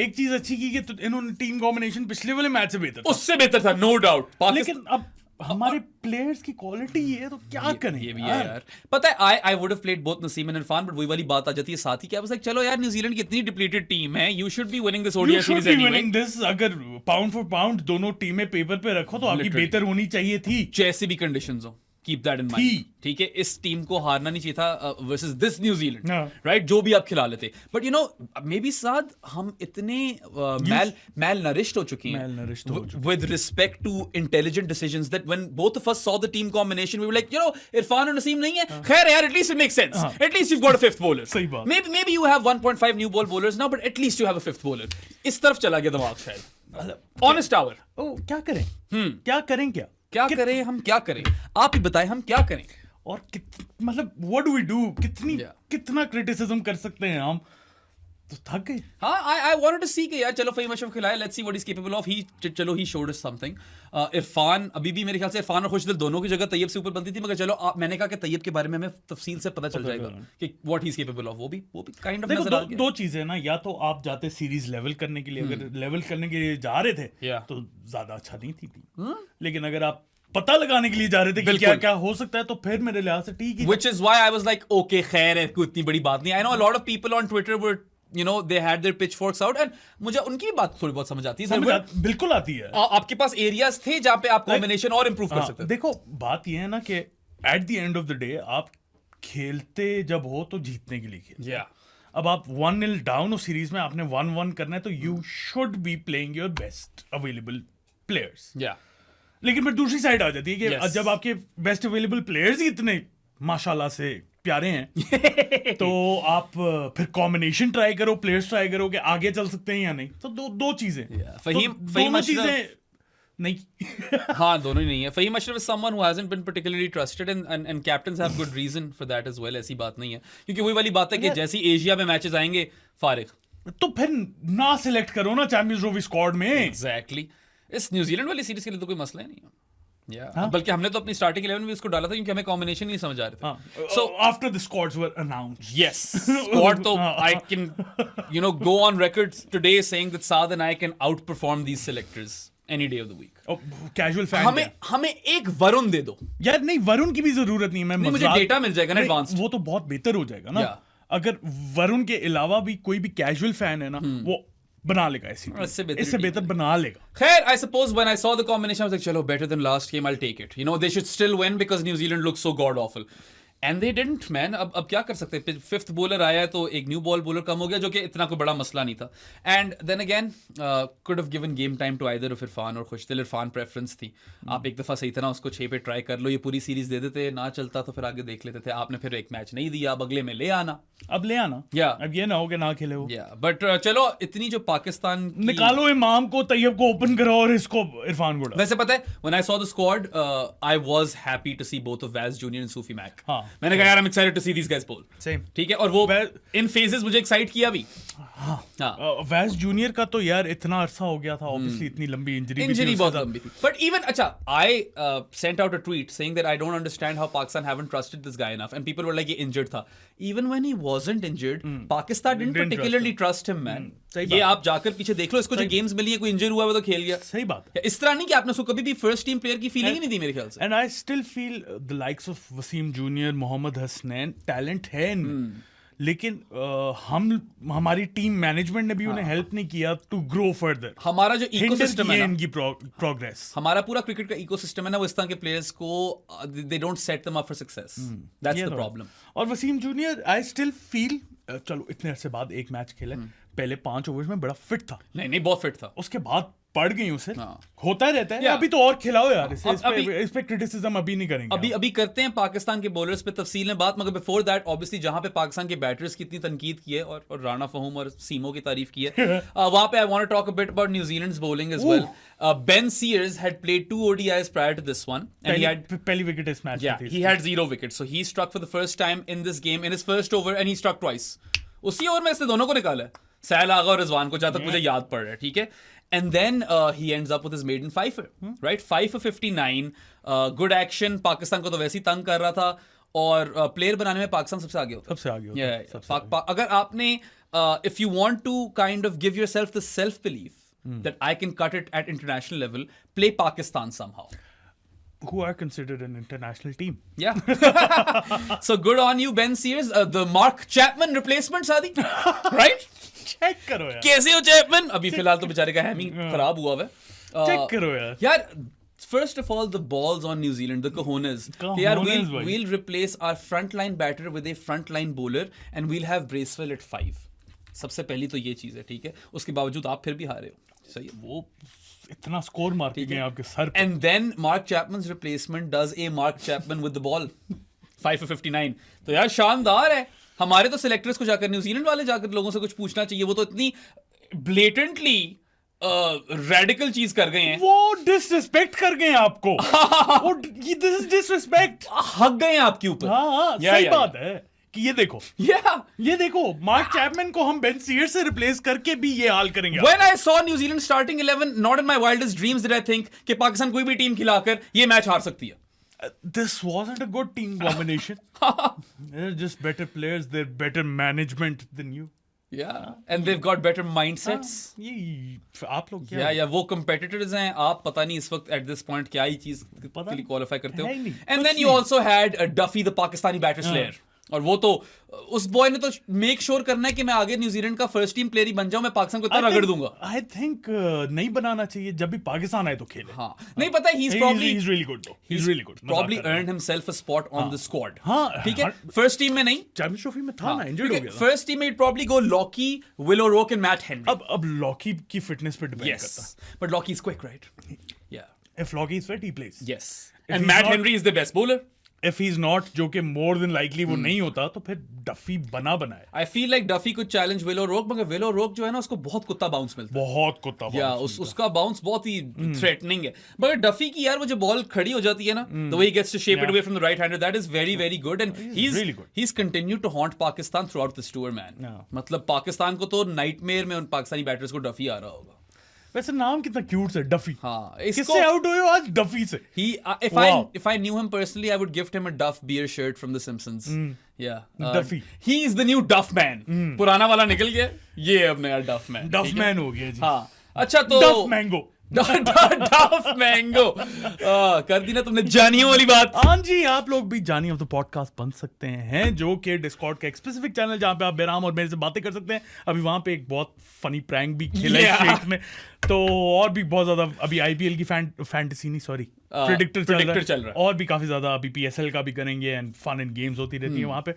एक चीज अच्छी की कि इन्होंने टीम कॉम्बिनेशन पिछले वाले मैच से बेहतर था। उससे बेहतर था, नो डाउट। लेकिन अब हमारे प्लेयर्स की क्वालिटी है तो क्या करें। ये भी है यार। पता है आई would have played both Naseem and Irfan, but वही वाली बात आ जाती है साथ ही कि अब चलो यार न्यूजीलैंड की इतनी डिप्लीटेड टीम है, you should be winning this ODI series anyway. अगर पाउंड फॉर पाउंड दोनों टीमें पेपर पे रखो तो आपकी बेहतर होनी चाहिए थी, जैसे भी कंडीशंस हो। कीप दैट इन माइंड, ठीक है। इस टीम को हारना नहीं चाहिए था वर्सेस दिस न्यूजीलैंड, राइट, जो भी आप खिला लेते। But you know maybe sad हम इतने मैल नरिश्ड हो चुके हैं with respect to intelligent decisions that when both of us saw the team combination we were like, you know, Irfan और नसीम नहीं है, खैर यार at least it makes sense, at least you got a fifth bowler. सही बात। Maybe you have 1.5 new ball bowlers now, but at least you have a fifth bowler. इस तरफ चला गया दिमाग शायद। Honest our. ओ क्या करें? क्या करें? क्या करें? हम क्या करें? आप ही बताएं, हम क्या करें? और मतलब व्हाट डू वी डू? कितना क्रिटिसिज्म कर सकते हैं हम? तो थक गए। हाँ, I wanted to see कि यार चलो फहीम अशरफ खिलाए, let's see what he's capable of. he showed us something. Irfan अभी भी मेरे ख्याल से इरफान और खुशदिल दोनों की जगह तैयब से ऊपर बनती थी, मगर चलो मैंने कहा कि तैयब के बारे में हमें तफसील से पता चल जाएगा कि what he's capable of. वो भी काइंड ऑफ नजर आ गया। दो चीजें ना, या तो आप जाते सीरीज लेवल करने के लिए, अगर लेवल करने के लिए जा रहे थे तो ज्यादा अच्छा नहीं थी टीम, लेकिन अगर आप पता लगाने के लिए जा रहे थे कि क्या क्या हो सकता है, तो फिर मेरे लिहाज से ठीक है। Which is why I was like, okay, खैर है, कोई इतनी बड़ी बात नहीं। I know a lot of people on Twitter were, you know, they had their pitchforks out, and मुझे उनकी बात थोड़ी बहुत समझ आती है। बिल्कुल आती है। आपके पास एरियाज थे जहां पे आप कॉम्बिनेशन और इंप्रूव कर सकते थे। देखो बात ये है ना कि at the end of the day आप खेलते जब हो तो जीतने के लिए खेलते। अब आप 1-0 डाउन हो सीरीज में, आपने 1-1 करना है, तो you should be playing your best available players. या लेकिन फिर दूसरी साइड आ जाती है कि Yes. जब आपके बेस्ट अवेलेबल प्लेयर्स ही इतने माशाल्लाह से प्यारे हैं तो आप फिर कॉम्बिनेशन ट्राई करो, प्लेयर्स ट्राई करो कि आगे चल सकते हैं या नहीं। तो दो चीजें, फहीम दोनों अशरफ चीजें नहीं। हाँ, दोनों ही नहीं है। Faheem Ashraf is someone who hasn't been particularly trusted and captains have good reason for that as well। ऐसी बात नहीं है, क्योंकि वही वाली बात है कि जैसे ही एशिया में मैचेस आएंगे फारिग। तो फिर ना सिलेक्ट करो ना चैंपियंस ट्रॉफी स्क्वाड में। एग्जैक्टली। इस न्यूजीलैंड वाली सीरीज के लिए तो कोई मसला ही नहीं है। बल्कि हमने तो अपनी स्टार्टिंग 11 में उसको डाला था क्योंकि हमें कॉम्बिनेशन नहीं समझ आ रहे थे। So after the squads were announced, yes, squad तो I can go on record today saying that Saad and I can outperform these selectors any day of the week। Casual fan हमें एक वरुण दे दो यार। नहीं, वरुण की भी जरूरत नहीं है। मैं मुझे डेटा मिल जाएगा ना एडवांस, वो तो बहुत बेहतर हो जाएगा ना। अगर वरुण के अलावा भी कोई भी कैजुअल फैन है ना, वो बना लेगा इससे बेहतर बना लेगा। खैर, I suppose when I saw the combination I was like, चलो, better than last game, I'll take it। They should still win because New Zealand looks so god awful। And they didn't, man। अब क्या कर सकते हैं? Fifth bowler आया तो एक new ball bowler कम हो गया, जो कि इतना कोई बड़ा मसला नहीं था। And then again could have given game time to either of Irfan और खुशदिल। इरफान प्रेफरेंस थी। आप एक दफ़ा सही तरह उसको 6 पे ट्राई कर लो, ये पूरी सीरीज दे देते, ना चलता तो फिर आगे देख लेते थे। आपने फिर एक मैच नहीं दिया, अब अगले में ले आना। अब ले आना, अब ये ना हो कि ना खेले हो। बट चलो, इतनी जो पाकिस्तान निकालो इमाम को, तैयब को ओपन करो और इसको इरफान को। वैसे पता है, when I saw the squad, I was happy to see both of Vaz Junior and Sufi Mac। मैंने कहा यार, I'm excited to see these guys bowl। Same। ठीक है, और वो इन phases मुझे एक्साइट किया भी। वैस जूनियर का तो यार इतना अरसा हो गया था, ऑब्वियसली इतनी लंबी इंजरी बहुत लंबी थी। बट इवन अच्छा, I sent out a tweet saying that I don't understand how Pakistan haven't trusted this guy enough, and people were like ये इंजर्ड था। Even when he wasn't injured, Pakistan didn't particularly trust him, man. ये आप जाकर पीछे देख लो, इसको जो games मिली है, कोई इंजर हुआ है वो तो खेल गया। सही बात है। इस तरह नहीं कि आपने उसको कभी भी फर्स्ट टीम प्लेयर की फीलिंग ही नहीं दी मेरे ख्याल से। And I still feel the likes of Wasim junior, Mohammad Hasnain, talent है, लेकिन हमारी टीम मैनेजमेंट ने भी उन्हें हेल्प नहीं किया टू ग्रो फर्दर। हमारा जो इकोसिस्टम है ना, इनकी प्रोग्रेस, हमारा पूरा क्रिकेट का इकोसिस्टम है ना, वो इस तरह के प्लेयर्स को they don't set them up for success. That's the problem. और Waseem junior, I still feel, चलो इतने अरसे बाद एक मैच खेला, पहले 5 ओवर्स में बड़ा फिट था। नहीं, बहुत फिट था। उसके बाद पड़ गई उसे, होता ही रहता है। अभी तो और खिलाओ यार, इस पे क्रिटिसिज्म अभी नहीं करेंगे। अभी करते हैं पाकिस्तान के बॉलर्स पे तफसील में बात, मगर बिफोर दैट ऑब्वियसली जहां पे पाकिस्तान के बैटर्स की इतनी तनकीद की है और राना फहूम और सीमो की तारीफ की है, वहां पे I want to talk a bit about New Zealand's bowling as well. Ben Sears had played 2 ODIs prior to this one, and he had पहली विकेट इस मैच में थी। he had 0 wickets, so he struck for the first time in this game in his first over, and he struck twice। उसी over में इसने दोनों को निकाला है, सैल आगा और रिजवान को, जहां तक मुझे याद पड़ रहा है। ठीक है, and then he ends up with his maiden fifer, right? 5 for 59, good action। Pakistan को तो वैसे ही तंग कर रहा था, और प्लेयर बनाने में पाकिस्तान सबसे आगे होता है। सबसे आगे होता है। अगर आपने if you want to kind of give yourself the self belief that I can cut it at international level, play Pakistan somehow, who are considered an international team। Yeah। So good on you, Ben Sears। The Mark Chapman replacement, Sadi, right? Check करो यार, कैसे हो Chapman? अभी फिलहाल तो बेचारे का hemi खराब हुआ है। चेक करो यार। First of all, the balls on New Zealand, the cojones. We'll replace our frontline batter with a frontline bowler, and we'll have Bracewell at 5। सबसे पहली तो ये चीज है, ठीक है? उसके बावजूद आप फिर भी हारे हो। सही है, वो इतना स्कोर मार के गए आपके सर पे। And then Mark Chapman's replacement does a Mark Chapman with the ball, 5 for 59। तो यार शानदार है। हमारे तो सिलेक्टर्स को जाकर, न्यूजीलैंड वाले जाकर लोगों से कुछ पूछना चाहिए। वो तो इतनी ब्लेटेंटली रेडिकल चीज कर गए हैं, वो डिसरिस्पेक्ट कर गए आपको। वो दिस इज डिसरिस्पेक्ट, हक गए आपके ऊपर। हाँ, सही बात है कि ये देखो मार्क चैपमैन को हम बेन सीयर्स से रिप्लेस करके भी ये हाल करेंगे। When I saw New Zealand starting 11, not in my wildest dreams did I think कि पाकिस्तान कोई भी टीम खिलाकर ये मैच हार सकती है। This wasn't a good team combination। They're just better players, they're better management than you। Yeah, and they've got better mindsets। ये आप लोग क्या? या वो competitors हैं, आप पता नहीं इस वक्त at this point क्या ही चीज के लिए qualify करते हो। And then you also had Duffy, the Pakistani batter slayer। और वो तो उस बॉय ने तो मेक श्योर करना है कि मैं आगे न्यूजीलैंड का फर्स्ट टीम प्लेयर ही बन जाऊं, मैं पाकिस्तान को इतना रगड़ दूंगा। आई थिंक नहीं बनाना चाहिए, जब भी पाकिस्तान आए तो खेले। हाँ, नहीं पता है, he's really good though. He's really good. Probably earned himself a spot on the squad. हाँ, ठीक है, फर्स्ट टीम में नहीं, चैंपियंस ट्रॉफी में था ना, इंजर्ड हो गया था। फर्स्ट टीम में it probably go Lockie, Will O'Rourke and Matt Henry. अब लॉकी की फिटनेस पे डिपेंड करता Yes, but Lockie is quick, right? Yeah. है। If Lockie is fit, he plays. Yes. If And he's Matt not- Henry is the best bowler. If he's not, जो कि more than likely वो नहीं होता, तो फिर Duffy बना है। I feel like Duffy could challenge Will O'Rourke, मगर Will O'Rourke जो है ना, उसको बहुत कुत्ता बाउंस मिलता है। बहुत कुत्ता या bounce उसका बाउंस बहुत ही थ्रेटनिंग है। मगर डफी की यार वो जो बॉल खड़ी हो जाती है ना, the way he gets to shape it away from the right hander, that is very very good, and really good. he's continued to haunt Pakistan throughout this tour, man. Yeah. मतलब पाकिस्तान को तो nightmare में उन Pakistani batters को Duffy आ रहा होगा। वैसे नाम कितना क्यूट है, डफी। हाँ, किससे आउट हुए हो आज? डफी से। He, if I knew him personally, I would gift him a Duff beer shirt from The Simpsons. Yeah, Duffy. He is the new Duff man. पुराना वाला निकल गया, ये अब नया Duff man. डफ ठीक है? मैन हो गया जी। हाँ, अच्छा तो डफ मैंगो। डफ मैंगो कर दी ना तुमने जानियों वाली बात। हाँ जी, आप लोग भी जानिए तो पॉडकास्ट बन सकते हैं, जो कि डिस्कॉर्ड का एक स्पेसिफिक चैनल जहाँ पे आप बेराम और मेरे से बातें कर सकते हैं। अभी वहाँ पे एक बहुत फनी प्रैंक भी खेला है शेख में, तो और भी बहुत ज्यादा अभी आईपीएल की फैंटेसी नहीं, सॉरी, प्रेडिक्टर चल रहा है, और भी काफी ज्यादा अभी पीएसएल का भी करेंगे, एंड फन एंड गेम्स होती रहती है वहाँ पे।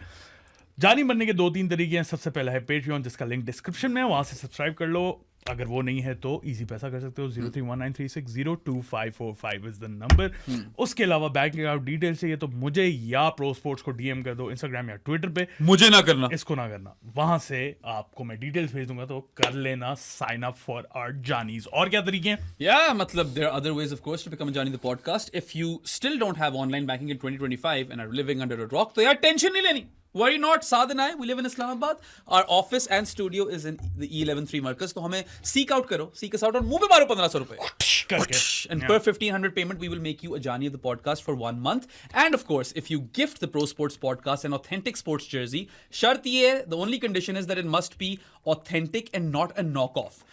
जानी बनने के 2-3 तरीके हैं। सबसे पहला है पेट्रियन, जिसका लिंक डिस्क्रिप्शन में है, वहां से सब्सक्राइब कर लो। अगर वो नहीं है तो इजी पैसा कर सकते हो, 0319360255 इज द नंबर। उसके अलावा बैंक अकाउंट डिटेल्स चाहिए तो मुझे या प्रो स्पोर्ट्स को डीएम कर दो, इंस्टाग्राम या ट्विटर पे। मुझे ना करना, इसको ना करना, वहां से आपको मैं डिटेल्स भेज दूंगा, तो कर लेना साइन अप फॉर आवर जानीज। और क्या तरीके हैं? Yeah, मतलब there are other ways, of course, to become a Johnny the podcast. If you still don't have online banking in 2025 and are living under a rock, तो यार tension नहीं लेनी. Worry not. Saad and I, we live in Islamabad. Our office and studio is in the E113 Markaz. तो हमें seek out करो, seek us out और मुंह पे मारो 1500 रुपए. करके। And per 1500 payment, we will make you a Johnny of the podcast for 1 month. And of course, if you gift the Pro Sports podcast an authentic sports jersey, शर्त ये है, the only condition is that it must be authentic and not a knockoff.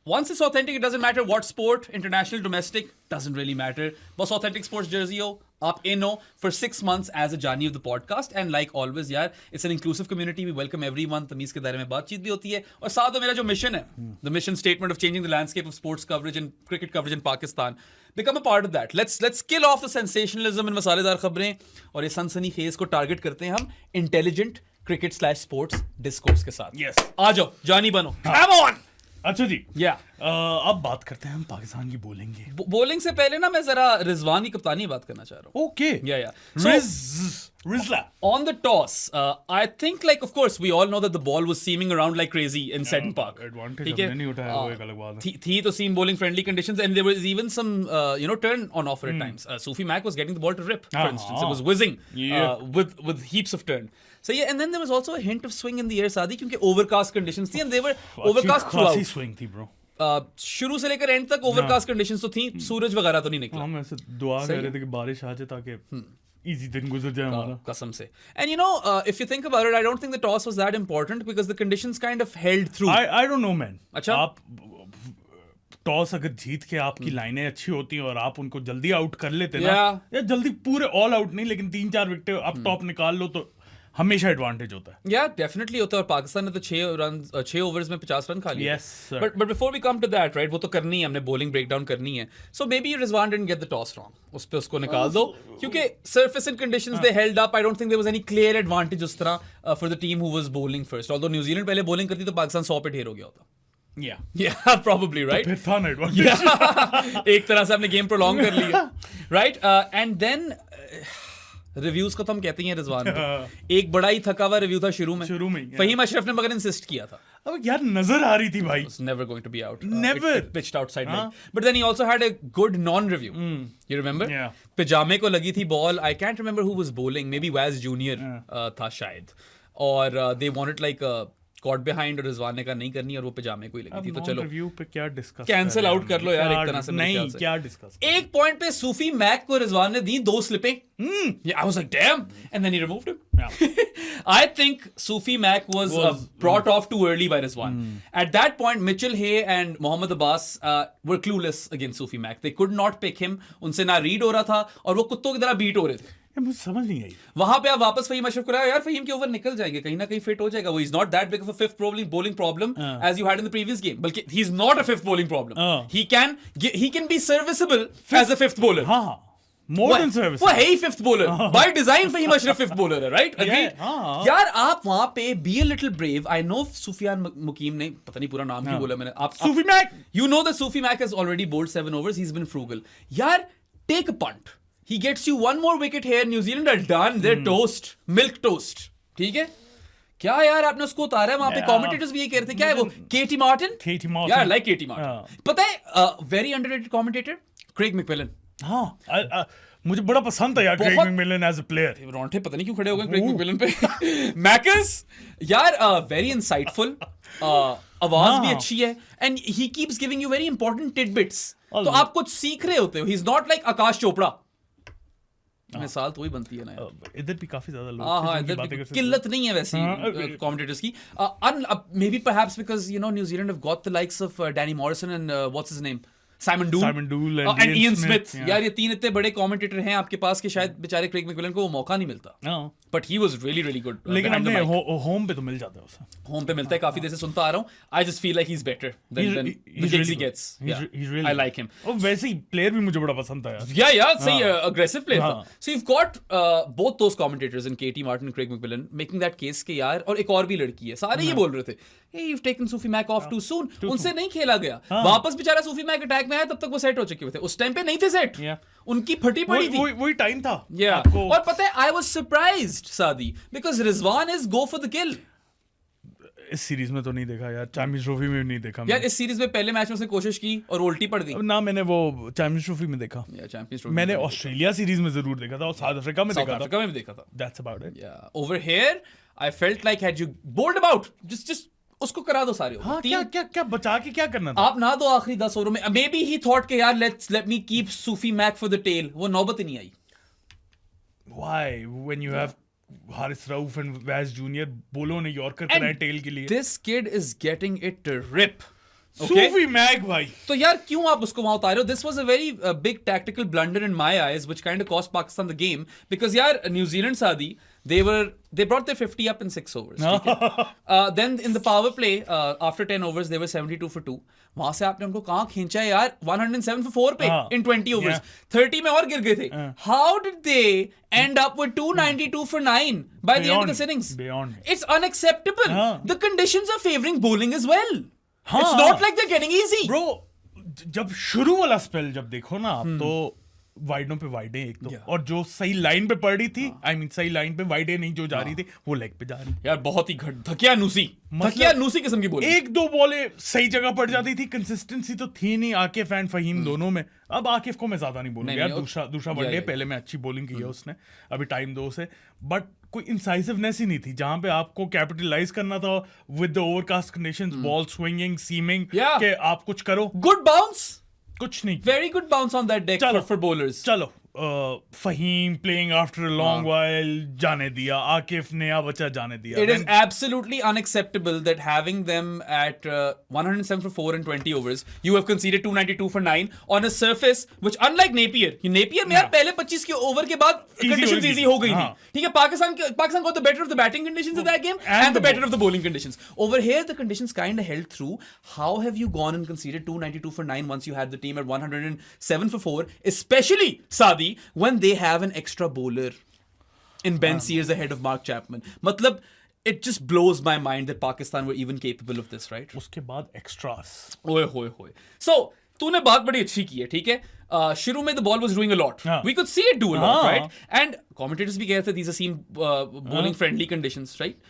Once it's authentic, it doesn't matter what sport, international, domestic, doesn't really matter. बस authentic sports jersey हो, आप in हो for 6 months as a Johnny of the podcast. And like always यार, it's an inclusive community. We welcome everyone. तमीज़ के दायरे में बातचीत भी होती है। और साथ में मेरा जो मिशन है, the mission statement of changing the landscape of sports coverage and cricket coverage in Pakistan. Become a part of that. Let's kill off the sensationalism and मसालेदार खबरें, और ये सनसनी खेज को टारगेट करते हैं हम intelligent cricket/sports discourse के साथ। Yes. आ जाओ, जानी बनो। Come on! अच्छा जी, या अब बात करते हैं हम पाकिस्तान की बॉलिंग की। बॉलिंग से पहले ना मैं जरा रिजवान की कप्तानी बात करना चाह रहा हूँ। ओके, या Rizla. On the toss, I think like of course we all know that the ball was seaming around like crazy in Seton Park. Advantage ठीक है? हमने नहीं उठाया, वो एक अलग बात है। थी तो seam bowling friendly conditions, and there was even some turn on offer at times. Sufi Mac was getting the ball to rip, for instance. It was whizzing with heaps of turn. So yeah, and then there was also a hint of swing in the air, Saadi, क्योंकि overcast conditions थी, and they were overcast throughout. अच्छी swing थी bro। शुरू से लेकर and तक overcast conditions तो थी, सूरज वगैरह तो नहीं निकला। हम ऐसे दुआ कर रहे थे कि बारिश आ जाए ताकि इजी दिन गुजर जाए हमारा। कसम से। And you know, if you think about it, I don't think the toss was that important because the conditions kind of held through. I don't know man। अच्छा? आप टॉस अगर जीत के आपकी लाइनें अच्छी होती हैं और आप उनको जल्दी आउट कर लेते ना, या जल्दी पूरे ऑल आउट नहीं, लेकिन 3-4 विकेट आप टॉप निकाल लो तो हमेशा एडवांटेज होता है। या डेफिनेटली होता है, और पाकिस्तान ने तो 6 ओवर्स में 50 रन खा लिए। Yes, sir. But before we come to that, right, वो तो करनी है, हमने बॉलिंग ब्रेकडाउन करनी है। So maybe Rizwan didn't get the toss wrong, उस पे उसको निकाल दो, क्योंकि surface and conditions they held up. I don't think there was any clear advantage उस तरह for the team who was bowling first. Although New Zealand पहले bowling करती तो पाकिस्तान 100 पे ढेर हो गया होता। Yeah, probably, right? फिर था ना एडवांटेज। एक तरह से आपने गेम प्रोलॉन्ग कर लिया, राइट? एंड देन रिव्यूज को तो हम कहते हैं रिजवान को। एक बड़ा ही थका हुआ रिव्यू था शुरू में फहीम अशरफ ने मगर इंसिस्ट किया था। अब यार नजर आ रही थी भाई, it's never going to be out. Never. It pitched outside leg. But then he also had a good non-review. You remember? Yeah. पिजामे को लगी थी ball, I can't remember who was bowling, maybe Waz Junior था शायद, और they wanted like a caught behind, और रिजवान ने कहा नहीं करनी, और वो पिजामे को ही लगी थी। तो चलो रिव्यू पे क्या डिस्कस, कैंसिल आउट कर लो यार एक तरह से। नहीं, क्या डिस्कस। एक पॉइंट पे सूफी मैक को रिजवान ने दी 2 स्लिपें। I was like damn, and then he removed him. I think Sufi Mac was brought off too early by Rizwan. At that point, Mitchell Hay and Mohammad Abbas were clueless against Sufi Mac. They could not pick him. उनसे ना read हो रहा था, और वो कुत्तों की तरह बीट हो रहे थे। ये मुझे समझ नहीं आई। वहां पे आप वापस फहीम अशरफ को लाओ यार, फहीम के ओवर निकल जाएंगे, कहीं ना कहीं फिट हो जाएगा वो। Is not that big of a fifth bowling problem as you had in the previous game, बल्कि he is not a fifth bowling problem, he can be serviceable as a fifth bowler. हाँ, more than service. वो है ही fifth bowler by design, Faheem Ashraf fifth bowler है, right? यार आप वहां पे be a little brave. I know Sufiyan Muqeem ने, पता नहीं पूरा नाम क्यों बोला मैंने, आप सूफी Mac, you know that Sufi Mac has already bowled 7 overs. He's been frugal. यार, take a punt. He gets you one more wicket here. New Zealand are done. They're toast. Milk toast. ठीक है? क्या यार आपने उसको उतारा है वहां पे? कमेंटेटर्स भी ये कह रहे थे, क्या है वो? Katie Martin? Katie Martin. यार, like केटी मार्टिन। पता है, very underrated commentator, Craig McMillan. हाँ, मुझे बड़ा पसंद था यार Craig McMillan as a player. रोंठे पता नहीं क्यों खड़े हो गए क्रेग मैकमिलन पे। मैकस यार, वेरी इंसाइटफुल, आवाज भी अच्छी है, and he keeps giving you very important titbits. तो आप कुछ सीख रहे होते हो। ही इज नॉट लाइक आकाश चोपड़ा। मिसाल तो ही बनती है ना यार। इधर भी काफी ज्यादा लोग हाँ, इधर किल्लत नहीं है वैसी कमेंटेटर्स की। Maybe perhaps because you know New Zealand have got the likes of Danny Morrison and what's his name, Simon Doull and Ian Smith. यार ये तीन इतने बड़े कमेंटेटर हैं आपके पास कि शायद बेचारे क्रेग मैकमिलन को वो मौका नहीं मिलता। But he was really really good. लेकिन हमने होम पे तो मिल जाता है उसे। होम पे मिलता है, काफी देर से सुनता आ रहा हूँ। I just feel like he is better than the gigs he gets. I like him. और वैसे ही प्लेयर भी मुझे बड़ा पसंद था यार। या सही अग्रेसिव प्लेयर था। So you've got both those commentators in Katey Martin, Craig McMillan making that case कि यार, और एक और भी लड़की है, सारे ये बोल रहे थे hey, you've taken Sufi Mac off too soon. उनसे नहीं खेला गया। वापस बेचारा सूफी मैक अटैक में आया, तब तक वो सेट हो चुके हुए थे। उस टाइम पे नहीं थे सेट, उनकी फटी पड़ी थी। वही टाइम था। और पता है, आई वाज सरप्राइज्ड सादी, because Rizwan is go for the किल। इस सीरीज में तो नहीं देखा यार, चैंपियंस ट्रॉफी में भी नहीं देखा यार। इस सीरीज में पहले मैच में उसने कोशिश की और उल्टी पड़ गई ना। मैंने वो चैंपियंस ट्रॉफी में देखा। मैंने ऑस्ट्रेलिया सीरीज में जरूर देखा था और साउथ अफ्रीका में देखा था। That's about it. Over here I felt like had you bowled about just उसको करा दो सारे। हाँ, क्या बचा के क्या करना था? आप ना दो आखिरी 10 ओवरों में। मे बी ही थॉट के यार let me keep Sufi Mac for the tail. वो नौबत ही नहीं आई। Why when you have Haris Rauf and Wasim junior, बोलो ने यॉर्कर कराए टेल के लिए। This kid is getting it rip. Sufi Mac भाई, तो यार क्यों आप उसको वहां उतारे हो? This was a very big tactical blunder in my eyes which kind of cost Pakistan the game, because यार न्यूजीलैंड सादी they brought their 50 up in 6 overs. Then in the power play, after 10 overs, they were 72 for 2. वहां से आपने उनको कहां खींचा यार? 107 for 4 पे in 20 overs. 30 में और गिर गए थे. How did they end up with 292 for 9 by the end of this innings? It's unacceptable. The conditions are favoring bowling as well. It's not like they're getting easy. Bro, जब शुरू वाला spell जब देखो ना आप, तो वाइडों पे वाइडें एक तो, और जो सही लाइन पे पड़ रही थी, आई मीन सही लाइन पे वाइडें नहीं जो जा रही थी, वो लेग पे जा रही। यार बहुत ही धकियानूसी किस्म की बॉल। एक दो बॉलें सही जगह पड़ जाती थी, कंसिस्टेंसी तो थी नहीं आकिफ एंड फहीम दोनों में। अब आकिफ को मैं ज्यादा नहीं बोलूंगा यार, दूसरा वनडे पहले में अच्छी बॉलिंग की है उसने, अभी टाइम 2 से, बट कोई इंसाइसिवनेस ही नहीं थी जहां पे आपको कैपिटलाइज करना था with the overcast conditions, ball swinging, seaming के आप कुछ करो। गुड बाउंस, कुछ नहीं। Very good bounce on that deck for bowlers. चलो, Faheem playing after a long while जाने दिया, आकिफ नया बच्चा जाने दिया। It is absolutely unacceptable that having them at 107 for 4 in 20 overs, you have conceded 292 for 9 on a surface which, unlike Napier में यार पहले 25 के ओवर के बाद conditions easy हो गई थी। ठीक है, Pakistan got the better of the batting conditions of that game and the better of the bowling conditions. Over here the conditions kind of held through. How have you gone and conceded 292 for 9 once you had the team at 107 for 4, especially Saadi, when they have an extra bowler in Ben Sears ahead of Mark Chapman? मतलब it just blows my mind that Pakistan were even capable of this, right? उसके बाद extras. ओए होए होए. So तूने बात बड़ी अच्छी की है, ठीक है? शुरू में the ball was doing a lot. We could see it do a lot, right? And commentators भी कह रहे थे these are seem bowling friendly conditions, right?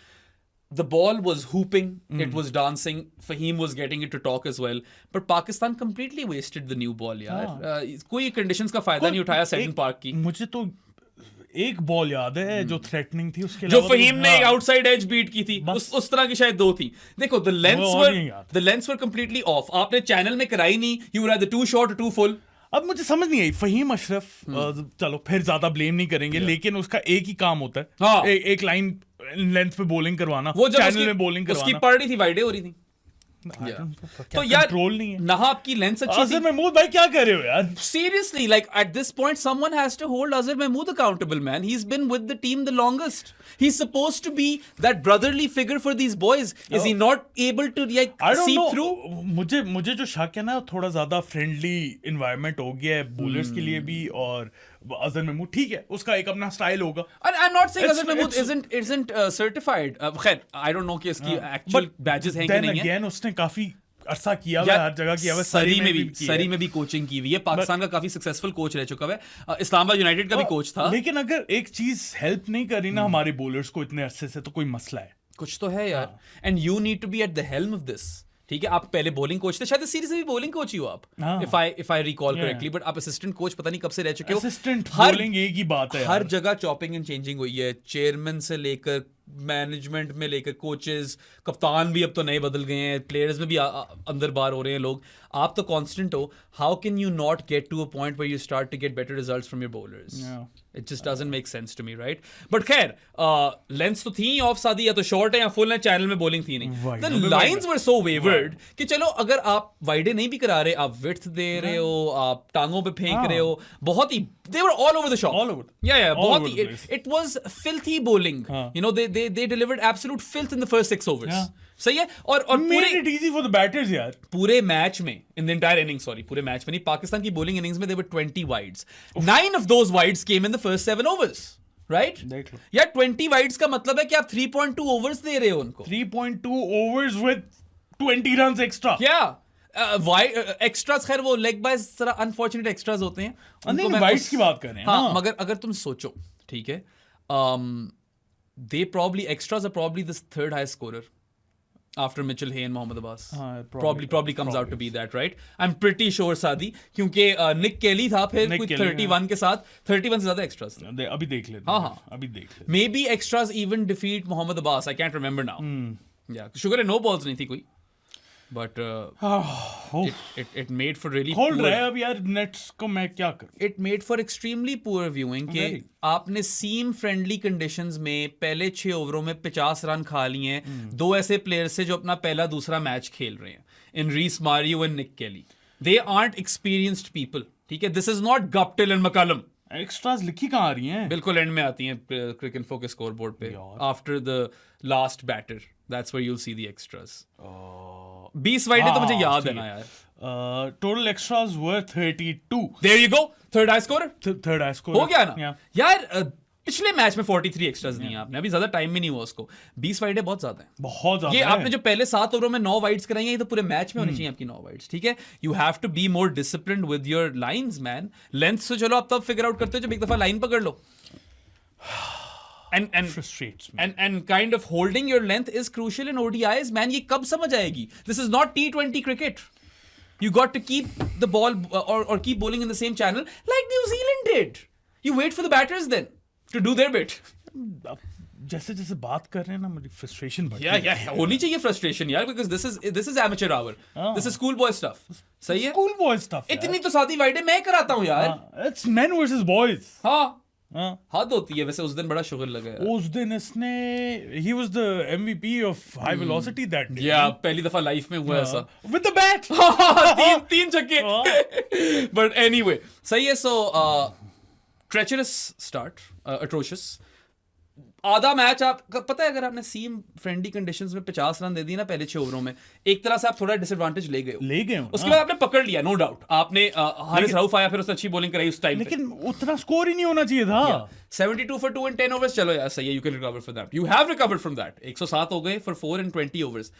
The ball was hooping, it was dancing, Fahim was getting it to talk as well, but Pakistan completely wasted the new ball यार। कोई conditions का फायदा नहीं उठाया सेकंड पार्क की। मुझे तो एक बॉल याद है जो थ्रेटनिंग थी, उसके जो फहीम ने आउटसाइड एज बीट की थी, उस तरह की शायद 2 थी। देखो the lengths were completely off. आपने चैनल में कराई नहीं, you were either too short or too full. अब मुझे समझ नहीं आई, फहीम अशरफ, चलो फिर ज्यादा ब्लेम नहीं करेंगे, लेकिन उसका एक ही काम होता है, एक लाइन लेंथ पे बॉलिंग करवाना, वो चैनल में बॉलिंग करवाना। उसकी पड़ रही थी, वाइडे हो रही थी। तो यार कंट्रोल नहीं है। ना आपकी लेंस अच्छी अजहर थी। महमूद भाई क्या कर रहे हो यार? Seriously, like at this point, someone has to hold Azhar Mahmood accountable, man. He's been with the team the longest. He's supposed to be that brotherly figure for these boys. Is he not able to like I don't see know. through? मुझे जो शक है ना, थोड़ा ज्यादा friendly environment हो गया है बॉलर्स के लिए भी, और अजहर महमूद ठीक है, उसका एक अपना स्टाइल होगा। And I'm not saying It's- Azhar Mahmood it's- isn't certified. खैर, I don't know कि इसकी actual badges हैं कि Then नहीं है। again, उसने काफी अरसा किया हुआ है, हर जगह किया हुआ है, सरी में भी की है। सरी में भी कोचिंग की हुई है। पाकिस्तान का काफी सक्सेसफुल कोच रह चुका है। इस्लामाबाद यूनाइटेड का भी कोच था। लेकिन अगर एक चीज हेल्प नहीं कर रही ना हमारे बॉलर्स को इतने अरसे से, तो कोई मसला है। कुछ तो है यार। And you need to be at the helm of this. ठीक है, आप पहले बॉलिंग कोच थे, शायद इस सीरीज में भी बॉलिंग कोच ही हो आप, if I recall correctly, but आप असिस्टेंट कोच पता नहीं कब से रह चुके हो। असिस्टेंट हर बॉलिंग एक ही बात है हर यार। जगह चॉपिंग एंड चेंजिंग हुई है, चेयरमैन से लेकर मैनेजमेंट में लेकर कोचेस, कप्तान भी अब तो नए बदल गए हैं, प्लेयर्स में भी अंदर बाहर हो रहे हैं लोग। आप तो कांस्टेंट हो, how can you not get to a point where you start to get better results from your bowlers? It just doesn't make sense to me, right? But खैर, लेंस तो थी ऑफ शादी, या तो शॉर्ट है या full है, channel में बॉलिंग थी नहीं। The lines were so wayward कि चलो अगर आप वाइडे नहीं भी करा रहे, आप विड्थ दे रहे हो, आप टांगों पे फेंक रहे हो, बहुत ही they were all over the shot, All over. या All बहुत over ही the place. it was filthy bowling. You know, they delivered absolute filth in the first 6 overs. सही है। और Made पूरे it easy for the batters यार। पूरे match में, in the entire inning, sorry पूरे मैच में नहीं, पाकिस्तान की बॉलिंग इनिंग्स में देवर 20 wides. 9 of those wides came in the first 7 overs, right? देख लो। यार 20 वाइड्स का मतलब है कि आप 3.2 ओवर्स दे रहे हो उनको। 3.2 overs with 20 runs extra। क्या एक्स्ट्रास, खैर वो लेग बाय जरा अनफॉर्चुनेट एक्स्ट्रास होते हैं। नहीं, उनको मैं वाइड्स की बात कर रहे हैं हाँ, ना। मगर अगर तुम सोचो, ठीक है, they probably extras are probably the third highest scorer after Mitchell Hay and Mohammad Abbas. Probably comes out to be that, right? I'm pretty sure सादी, क्योंकि निक केली था फिर Nick कुछ Kelly, 31 के साथ, 31 से ज्यादा एक्स्ट्रास थे। अभी देख लेते हाँ, हैं। हाँ। अभी देख लेते Maybe extras even defeat Mohammad Abbas. I can't remember now. Yeah, शुक्र है नो बॉल्स नहीं थी कोई, but it made for really खोल poor. रहा है अब यार नेट्स को, मैं क्या करूं। It made for extremely poor viewing कि Very. आपने सीम फ्रेंडली कंडीशंस में पहले 6 ओवरों में 50 रन खा लिए हैं दो ऐसे प्लेयर्स से जो अपना पहला दूसरा मैच खेल रहे हैं, इन रीस मारियो एंड निक केली। दे आर्ट एक्सपीरियंस्ड पीपल, ठीक है? This is not Guptill and मकलम। Extras लिखी कहाँ आ रही हैं? बिल्कुल एंड में आती हैं क्रिकेट इन्फो के स्कोर बोर्ड पे, after the last batter, that's where you will see the extras. 20 wides तो मुझे याद है ना यार। Total extras were 32। There you go, third high scorer. Third high score हो गया ना यार। पिछले मैच में 43 एक्स्ट्रास दिए आपने, अभी ज्यादा टाइम भी नहीं हुआ उसको। 20 वाइडे बहुत ज्यादा है, बहुत ज्यादा ये है। आपने जो पहले 7 ओवरों में 9 वाइड्स कराई हैं, ये तो पूरे मैच में होनी चाहिए आपकी 9 वाइड्स, ठीक है? You have to be more disciplined with your lines man. Length से चलो आप तब फिगर आउट करते हो जब एक दफा लाइन पकड़ लो। And Frustrates me. and kind of holding your length is crucial in ODIs, man. ये कब समझ आएगी? This is not T20 cricket. You got to keep the ball or keep bowling in the same channel like New Zealand did. You wait for the batters then to do their bit. जैसे जैसे बात कर रहे हैं ना, मुझे frustration बढ़ Yeah, होनी चाहिए frustration यार, because this is amateur hour. This is schoolboy stuff. सही है? School boy stuff. इतनी तो सादी वाइडें मैं कराता हूँ यार। It's main versus boys. हाँ, हाँ, हद होती है। वैसे उस दिन बड़ा शुगर लगा यार। उस दिन इसने, he was the MVP of high velocity that day. या पहली दफा लाइफ में हुआ ऐसा। With the bat. तीन छक्के। बट एनीवे, सही है। सो ट्रेचरस स्टार्ट, अट्रोशियस। आधा मैच आप पता है, अगर आपने सीम फ्रेंडली कंडीशंस में 50 रन दे दिए ना पहले 6 ओवरों में, एक तरह से आप थोड़ा डिसएडवांटेज ले गए हो। उसके बाद आपने पकड़ लिया, नो डाउट। आपने हारिस रऊफ आया, फिर उसने अच्छी बॉलिंग कराई उस टाइम पे, लेकिन उतना स्कोर ही नहीं होना चाहिए था। 72 for 2 in 10 overs, चलो यार सही है, you can recover from that. You have recovered from that. 107 हो गए for 4 in 20 overs.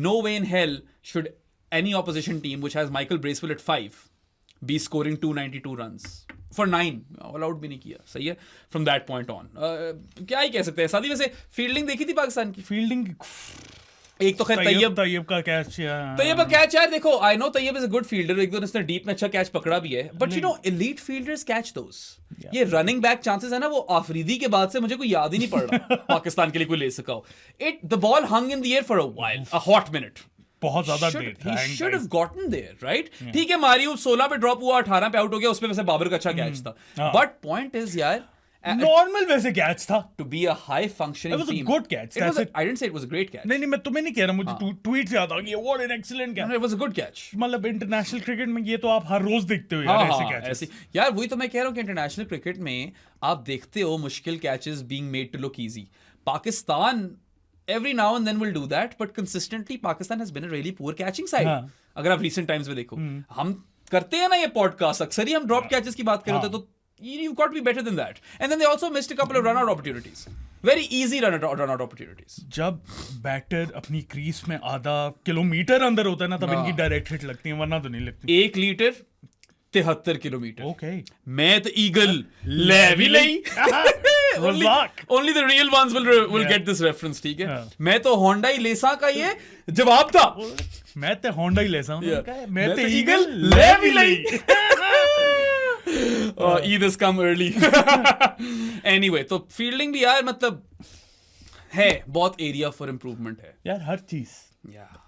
No way in hell should any opposition team which has Michael Bracewell at 5 be scoring 292 runs for 9. All out भी नहीं किया, सही है, from that point on. क्या ही कह सकते हैं। सादी वैसे फील्डिंग देखी थी पाकिस्तान की? फील्डिंग एक तो खैर तैयब का कैच। तैयब का कैच यार, देखो I know Tayyab is a good fielder, एक दो इसने डीप में अच्छा कैच पकड़ा भी है, but you know elite fielders catch those. ये रनिंग बैक चांसेस है ना, वो आफरीदी के बाद से मुझे कोई याद ही नहीं पड़ रहा पाकिस्तान के लिए कोई ले सका हो। The ball hung in the air for a while, a hot minute. बहुत ज्यादा देर था। He should have gotten there, right? ठीक है, मारियो 16 पे ड्रॉप हुआ, 18 पे आउट हो गया, उसमें वैसे बाबर का अच्छा कैच था। बट पॉइंट इज यार, नॉर्मल वैसे कैच था. To be a high functioning It was a team. good catch. It was That's a, I didn't say it was a great catch. नहीं मैं तुम्हें नहीं कह रहा, मुझे ट्वीट से आता कि what an excellent catch. No, it was a good catch. मतलब इंटरनेशनल क्रिकेट में ये तो आप हर रोज देखते हो यार ऐसे कैचेस. ऐसी यार वही तो मैं कह रहा हूँ कि इंटरनेशनल क्रिकेट में आप देखते हो मुश्किल catches being made to look easy. Pakistan every now and then will do that, but consistently Pakistan has been a really poor catching side. अगर आप recent times में देखो, हम करते हैं ना ये पॉडकास्ट, अक्सर ही हम ड्रॉप कैचेस की बात करते हैं, तो you've got to be better than that. And then they also missed a couple of run-out opportunities. Very easy run-out opportunities. जब बैटर अपनी क्रीज में आधा किलोमीटर अंदर होता है ना, तब इनकी डायरेक्ट हिट लगती है, वरना तो नहीं लगती. 1 लीटर 73 किलोमीटर. Okay. मैं तो ईगल ले भी नहीं. Only the real ones will get this reference, ठीक है. मैं तो होंडा ही लेसा का ये जवाब था. मैं तो होंडा ही लेसा हूँ. मैं तो ईगल ले भी नहीं. Eid has come early. Anyway, तो फील्डिंग भी यार मतलब है, बहुत एरिया फॉर इम्प्रूवमेंट है यार. हर चीज.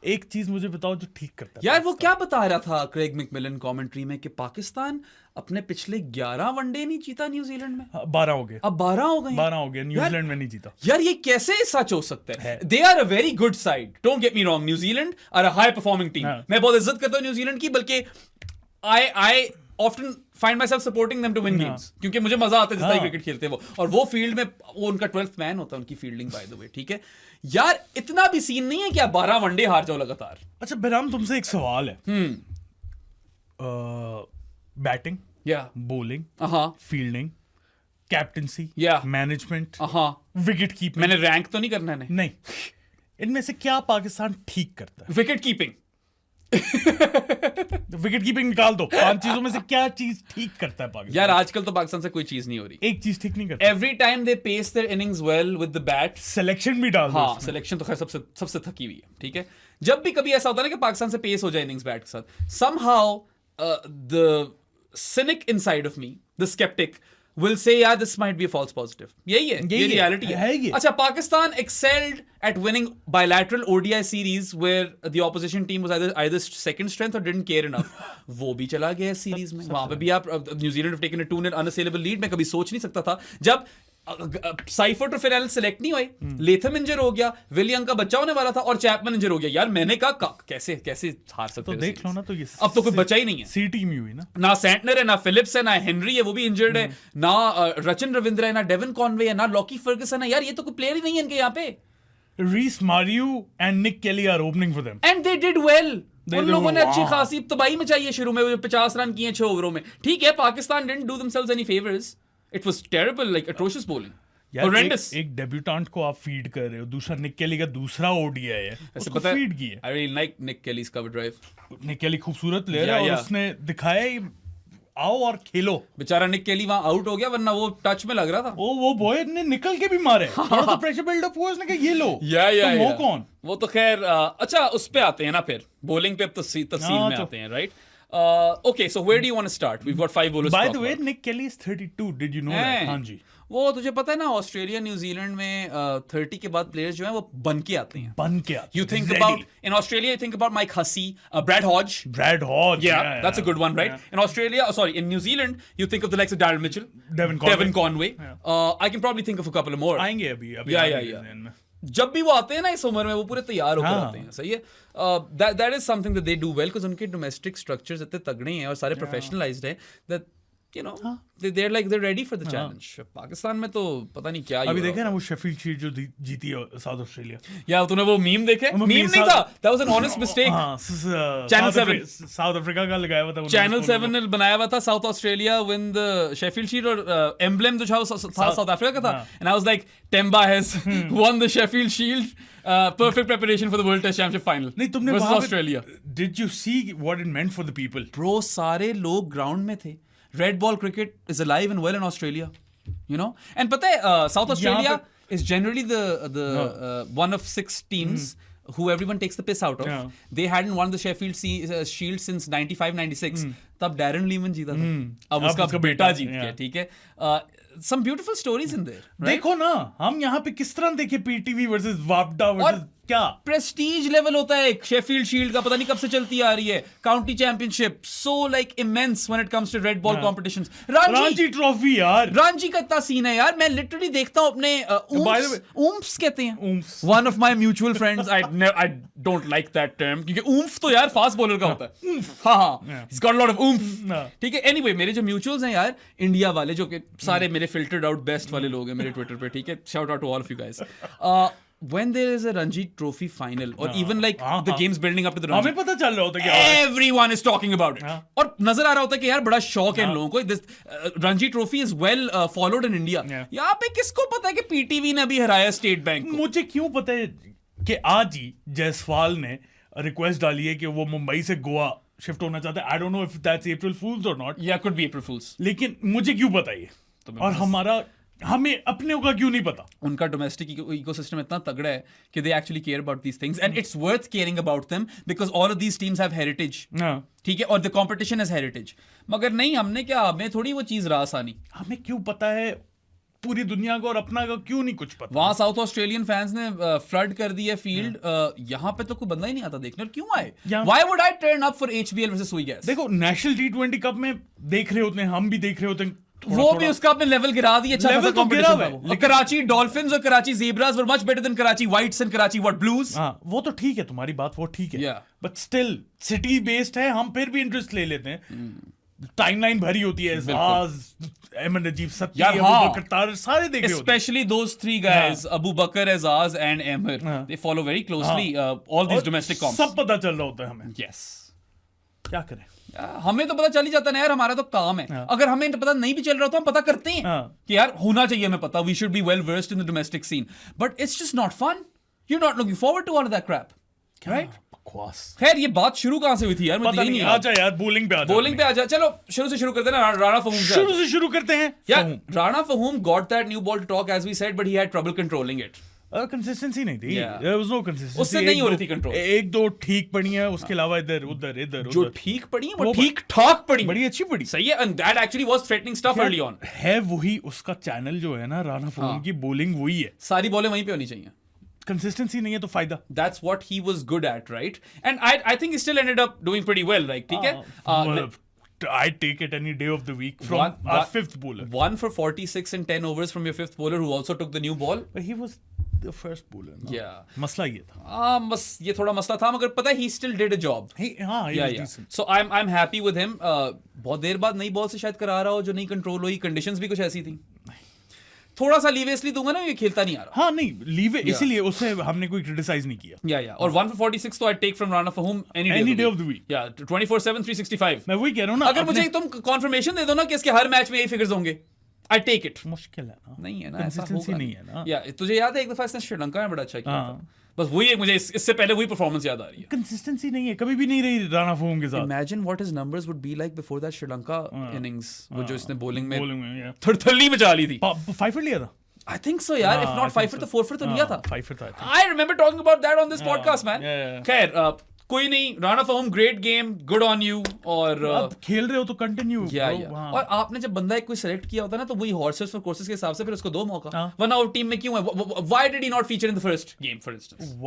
एक चीज मुझे बताओ जो ठीक करता है यार. वो क्या बता रहा था क्रेग मैकमिलन कमेंट्री में कि पाकिस्तान अपने पिछले 11 वनडे नहीं जीता न्यूजीलैंड में. 12 हो गए. अब 12 हो गए. 12 हो गए. न्यूजीलैंड में नहीं जीता. यार ये कैसे सच हो सकता है? They are a very good side, don't get me wrong. New Zealand are a high performing team. मैं बहुत इज्जत करता हूँ न्यूजीलैंड की, बल्कि आई often find myself supporting them to win games, क्योंकि मुझे मजा आता है जिस तरह क्रिकेट खेलते हैं वो. और वो फील्ड में वो उनका 12th मैन होता है, उनकी फील्डिंग बाय द वे. ठीक है यार, इतना भी सीन नहीं है कि आप 12 वनडे हार जाओ लगातार. अच्छा बेराम, तुमसे एक सवाल है. बैटिंग या bowling fielding captaincy management wicket keeping. मैंने रैंक तो नहीं करना है. नहीं, इनमें से क्या पाकिस्तान ठीक करता है? Wicket keeping. विकेट कीपिंग निकाल दो. 5 चीजों में से क्या चीज ठीक करता है पाकिस्तान? यार आजकल तो पाकिस्तान से कोई चीज नहीं हो रही. एक चीज ठीक नहीं करता. Every time they pace their innings well with the bat. Selection भी डाल दो. हाँ, सिलेक्शन तो खैर सबसे थकी हुई है. ठीक है, जब भी कभी ऐसा होता है ना कि पाकिस्तान से पेस हो जाए इनिंग्स बैट के साथ, somehow the cynic inside of me, the skeptic, will say yeah, this might be a false positive. यही है, ये reality है. अच्छा, Pakistan excelled at winning bilateral ODI series where the opposition team was either second strength or didn't care enough. वो भी चला गया इस सीरीज में. वहां पे भी आप New Zealand have taken a 2-0 unassailable lead. मैं कभी सोच नहीं सकता था जब साइफर तो फिलहाल सिलेक्ट नहीं हुए, लेथम इंजर हो गया, विलियम का बच्चा होने वाला था और चैपमैन इंजर हो गया. यार मैंने कहा कैसे हार सकते तो देख लो ना. तो ये अब तो कोई बचा ही नहीं है. सी टीम ही हुई ना सैंटनर है, ना फिलिप्स है, ना हेनरी है, वो भी इंजर्ड है, ना रचन रविंद्र है, ना डेवन कॉनवे है, ना लॉकी फर्गसन है. यार ये तो कोई प्लेयर ही नहीं है इनके यहाँ पे. रीस मारियू and Nick Kelly are opening for them and they did well. उन लोगों ने अच्छी खासी तबाही मचाई है शुरू में. 50 रन किए 6 ओवरों में. ठीक है, Pakistan didn't do themselves any favours. It was terrible, like atrocious bowling. एक डेब्यूटेंट को आप फीड कर रहे हो, दूसरा निक केली का दूसरा ओडीआई है, उसको फीड किया. I really like Nick Kelly's cover drive. Nick Kelly खूबसूरत प्लेयर है और उसने दिखाया ही आओ और खेलो. बेचारा निक केली वहां आउट हो गया, वरना वो टच में लग रहा था. वो बॉय ने निकल के भी मारे. थोड़ा सा प्रेशर बिल्डअप हुआ, उसने कहा ये लो. वो कौन? वो तो खैर अच्छा, उस पे आते हैं ना, फिर बॉलिंग पे अब तफसील में आते हैं. Right. Okay, so where do you want to start? We've got 5 bowlers. By the way, Nick Kelly is 32. Did you know that? हाँ जी. वो तुझे पता है ना, ऑस्ट्रेलिया न्यूजीलैंड में 30 के बाद प्लेयर्स जो हैं वो बन के आते हैं. You think about in Australia, you think about Mike Hussey, Brad Hodge. Yeah, that's a good one, right? In Australia, in New Zealand, you think of the likes of Darren Mitchell, Devon Conway. I can probably think of a couple of more. आएंगे अभी. Yeah. जब भी वो आते हैं ना इस उम्र में, वो पूरे तैयार होकर आते हैं. सही है. That is something that they do well because उनके domestic structures इतने तगड़े हैं और सारे professionalized हैं that you know they're ready for the challenge. Pakistan में तो पता नहीं क्या. अभी देखे ना वो शेफील्ड शील्ड जो जीती है साउथ ऑस्ट्रेलिया. या तूने वो मीम देखे? मीम नहीं था, that was an honest mistake. Channel 7 south Africa का लगाया हुआ था. Channel 7 ने बनाया हुआ था south Australia win the Sheffield Shield और एम्ब्लेम जो था साउथ अफ्रीका का था. And I was like, Temba has won the Sheffield Shield. Perfect preparation for the World Test Championship final. नहीं, तुमने versus Australia. Did you see what it meant for the people? Bro, सारे लोग ground में थे. Red ball cricket is alive and well in Australia, you know. And पता है South Australia is generally the one of 6 teams who everyone takes the piss out of. They hadn't won the Sheffield Shield since 95-96. तब Darren Lehman जीता था. अब उसका बेटा जीत गया. ठीक है. Some beautiful stories in there. देखो ना, हम यहाँ पे किस तरह देखे पीटीवी वर्सेस वापडा वर्सेस क्या प्रेस्टीज लेवल होता है, शेफील्ड शील्ड का पता नहीं कब से चलती आ रही है, county championship, so like immense when it comes to red ball competitions. Ranji trophy यार, रांची का इतना सीन है यार, मैं लिटरली देखता हूं अपने ऊम्फ्स कहते हैं, one of my mutual friends, I don't like that term, क्योंकि ऊम्फ तो यार फास्ट बॉलर का होता है। हाँ, he's got a lot of oomph, ठीक है। एनीवे, मेरे जो म्यूचुअल्स हैं यार इंडिया वाले, जो कि सारे मेरे फिल्टर्ड आउट बेस्ट वाले लोग हैं मेरे ट्विटर पे, ठीक है, shout out to all of you guys. When there is a Ranji Trophy final, or even like the games building up to the Ranji, हमें पता चल रहा होता है क्या everyone is talking about it, और नजर आ रहा होता है कि यार बड़ा शौक है इन लोगों को, this Ranji Trophy is well followed in India। यहाँ पे किसको पता है कि पीटीवी ने अभी हराया स्टेट बैंक को? मुझे क्यों पता है कि आज ही जायसवाल ने रिक्वेस्ट डाली है कि वो मुंबई से गोवा शिफ्ट होना चाहते हैं। I don't know if that's April Fools और नॉट, या कुड बी अप्रैल फूल्स, लेकिन मुझे क्यों पता ये, और हमें अपने का क्यों नहीं पता? उनका डोमेस्टिक इकोसिस्टम इतना तगड़ा है कि they actually care about these things, and it's worth caring about them because all of these teams have heritage, ठीक है, और द कंपटीशन इज हेरिटेज। मगर नहीं, हमने क्या, हमें थोड़ी वो चीज रास आनी। हमें क्यों पता है पूरी दुनिया को, और अपना का क्यों नहीं कुछ पता? वहां साउथ ऑस्ट्रेलियन फैंस ने फ्लड कर दी है फील्ड, यहाँ पे तो कोई बंदा ही नहीं आता देखने, और क्यों आए? Why would I turn up for HBL versus सुई गैस? देखो, नेशनल T20 कप में देख रहे होते हैं, हम भी देख रहे होते हैं, वो भी उसका अपने लेवल गिरा दी, अच्छा खासा कंपटीशन था वो। कराची डॉल्फिन्स और Karachi zebras were much better than Karachi whites and Karachi what blues. हां, वो तो ठीक है, तुम्हारी बात वो ठीक है, बट स्टिल सिटी बेस्ड है, हम फिर भी इंटरेस्ट ले लेते हैं। टाइमलाइन भरी होती है, एजाज, अहमद नजीब, सत्ती, अबू बकर, तार, सारे देख रहे होते हैं, especially those three guys, Abu Bakr, Ejaz and Ahmed, they follow very closely all these domestic comps, सब पता चल रहा होता है हमें। यस, क्या करें, हमें तो पता चल ही जाता है यार, हमारा तो काम है। अगर हमें पता नहीं भी चल रहा तो हम पता करते हैं कि यार होना चाहिए हमें पता, we should be well versed in the domestic scene, but it's just not fun, you are not looking forward to all of that crap, right? बकवास। खैर, ये बात शुरू कहां से हुई थी यार, मुझे यही नहीं आ जा यार, बॉलिंग पे आ जा। चलो शुरू से शुरू करते हैं ना, राणा फहूम से शुरू से शुरू करते हैं यार। Rana Fahoom got that new ball to talk as we said, but he had trouble controlling it. Consistency नहीं थी, देयर वाज नो कंसिस्टेंसी, उससे नहीं हो रही थी कंट्रोल। एक दो ठीक पड़ी है, उसके अलावा इधर उधर जो ठीक पड़ी है वो ठीक ठाक पड़ी, बड़ी अच्छी पड़ी, सही है, and that actually was threatening stuff early on. है वही उसका चैनल जो है ना, राणा फहूम की बॉलिंग वही है, सारी बॉलें वहीं पे होनी चाहिए। कंसिस्टेंसी नहीं है तो फायदा। That's what he was good at, right? And I think he still ended up doing pretty well, like, ठीक है? I take it any day of the week from our fifth bowler. 1 for 46 in 10 overs from your fifth bowler who also took the new ball. But he was the first bowler. No? Yeah. मसला ये था। बस ये थोड़ा मसला था, मगर पता है he still did a job. He was decent. So I'm happy with him. बहुत देर बाद नई बॉल से शायद करा रहा हो जो नहीं कंट्रोल हुई, कंडीशंस भी कुछ ऐसी थी। थोड़ा सा लीवे इसलिए दूंगा ना, ये खेलता नहीं आ रहा। हाँ नहीं, लीवे इसीलिए उसे हमने कोई क्रिटिसाइज नहीं किया। या और 1 for 46 तो I take from Rana Fahoom any day of the week. या 24/7 365। मैं वही कह रहा हूँ ना, अगर मुझे तुम कॉन्फर्मेशन दे दो ना कि इसके हर मैच में यही फिगर्स होंगे, आई टेक इट। मुश्किल है ना, नहीं है ना, कंसिस्टेंसी नहीं है ना। या तुझे याद है एक दफा इसने श्रीलंका में बड़ा अच्छा किया था, बस वही मुझे इससे पहले वही परफॉर्मेंस याद आ रही है। कंसिस्टेंसी नहीं है, कभी भी नहीं रही राणा फहूम के साथ। Imagine what his numbers would be like before that Sri Lanka innings, वो जो इसने बॉलिंग में थरथली मचा ली थी। 5 फॉर लिया था, I think so, यार। If not 5 for तो 4 for तो लिया था। 5 for था। I remember talking about that on this podcast, man. खैर, कोई नहीं, Rana Fahoom great game, good on you. और अब खेल रहे हो तो कंटिन्यू। और आपने जब बंदा एक कोई सेलेक्ट किया होता है ना, तो वही हॉर्सेस फॉर कोर्सेस के हिसाब से फिर उसको दो मौका, वरना वो टीम में क्यों है? Why did he not feature in the first game, for instance?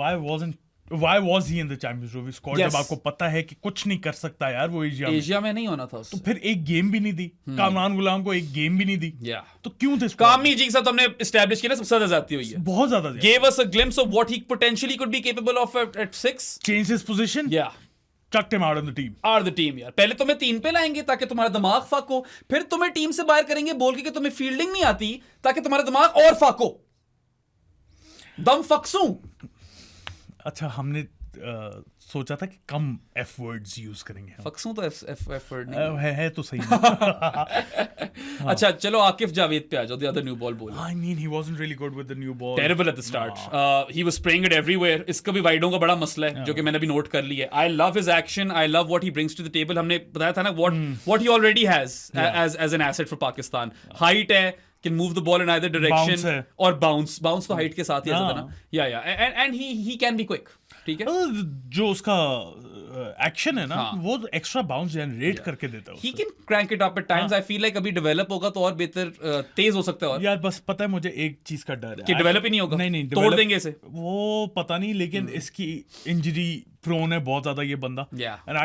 Why was he in the Champions Trophy squad? जब आपको पता है कि कुछ नहीं कर सकता यार वो एशिया में नहीं होना था उससे। तो फिर एक गेम भी नहीं दी, कामरान गुलाम को एक गेम भी नहीं दी, तो क्यों थे? कामनी जी के साथ हमने एस्टैब्लिश किया ना, सबसे ज्यादा जाती हुई है, बहुत ज्यादा। Gave us a glimpse of what he potentially could be capable of at 6. Changed his position. Chucked him out of the team. Out of the team, यार। पहले तुम्हें 3 पे लाएंगे ताकि तुम्हारा दिमाग फाको, फिर तुम्हें टीम से बाहर करेंगे बोल के कि तुम्हें फील्डिंग नहीं आती ताकि तुम्हारा दिमाग और फाको। दम फक्सू। अच्छा, हमने सोचा था कि कम एफ वर्ड्स यूज करेंगे। फक्सू तो एफ वर्ड नहीं है तो सही। अच्छा चलो, आकिफ जावेद पे आ जाओ, the other new ball bowler. I mean, he wasn't really good with the new ball. Terrible at the start. He was spraying it everywhere. इसका भी वाइडों का बड़ा मसला है जो कि मैंने भी नोट कर लिया है। I love his action. I love what he brings to the table. हमने बताया था ना what he already has as an asset for Pakistan. Height है, can move the ball in either direction, और bounce तो height के साथ ही आता था ना। Yeah, and he can be quick. ठीक है, जो उसका एक्शन है ना, हाँ. वो एक्स्ट्रा बाउंस जनरेट करके देता है He उससे। can crank it up at times. I feel like अभी डेवलप होगा तो और बेहतर तेज हो सकता है और यार बस पता है मुझे एक चीज का डर है कि डेवलप ही नहीं होगा, नहीं तोड़ develop- देंगे इसे। वो पता नहीं, लेकिन इसकी इंजरी प्रोन है बहुत ज्यादा ये बंदा। Yeah. एंड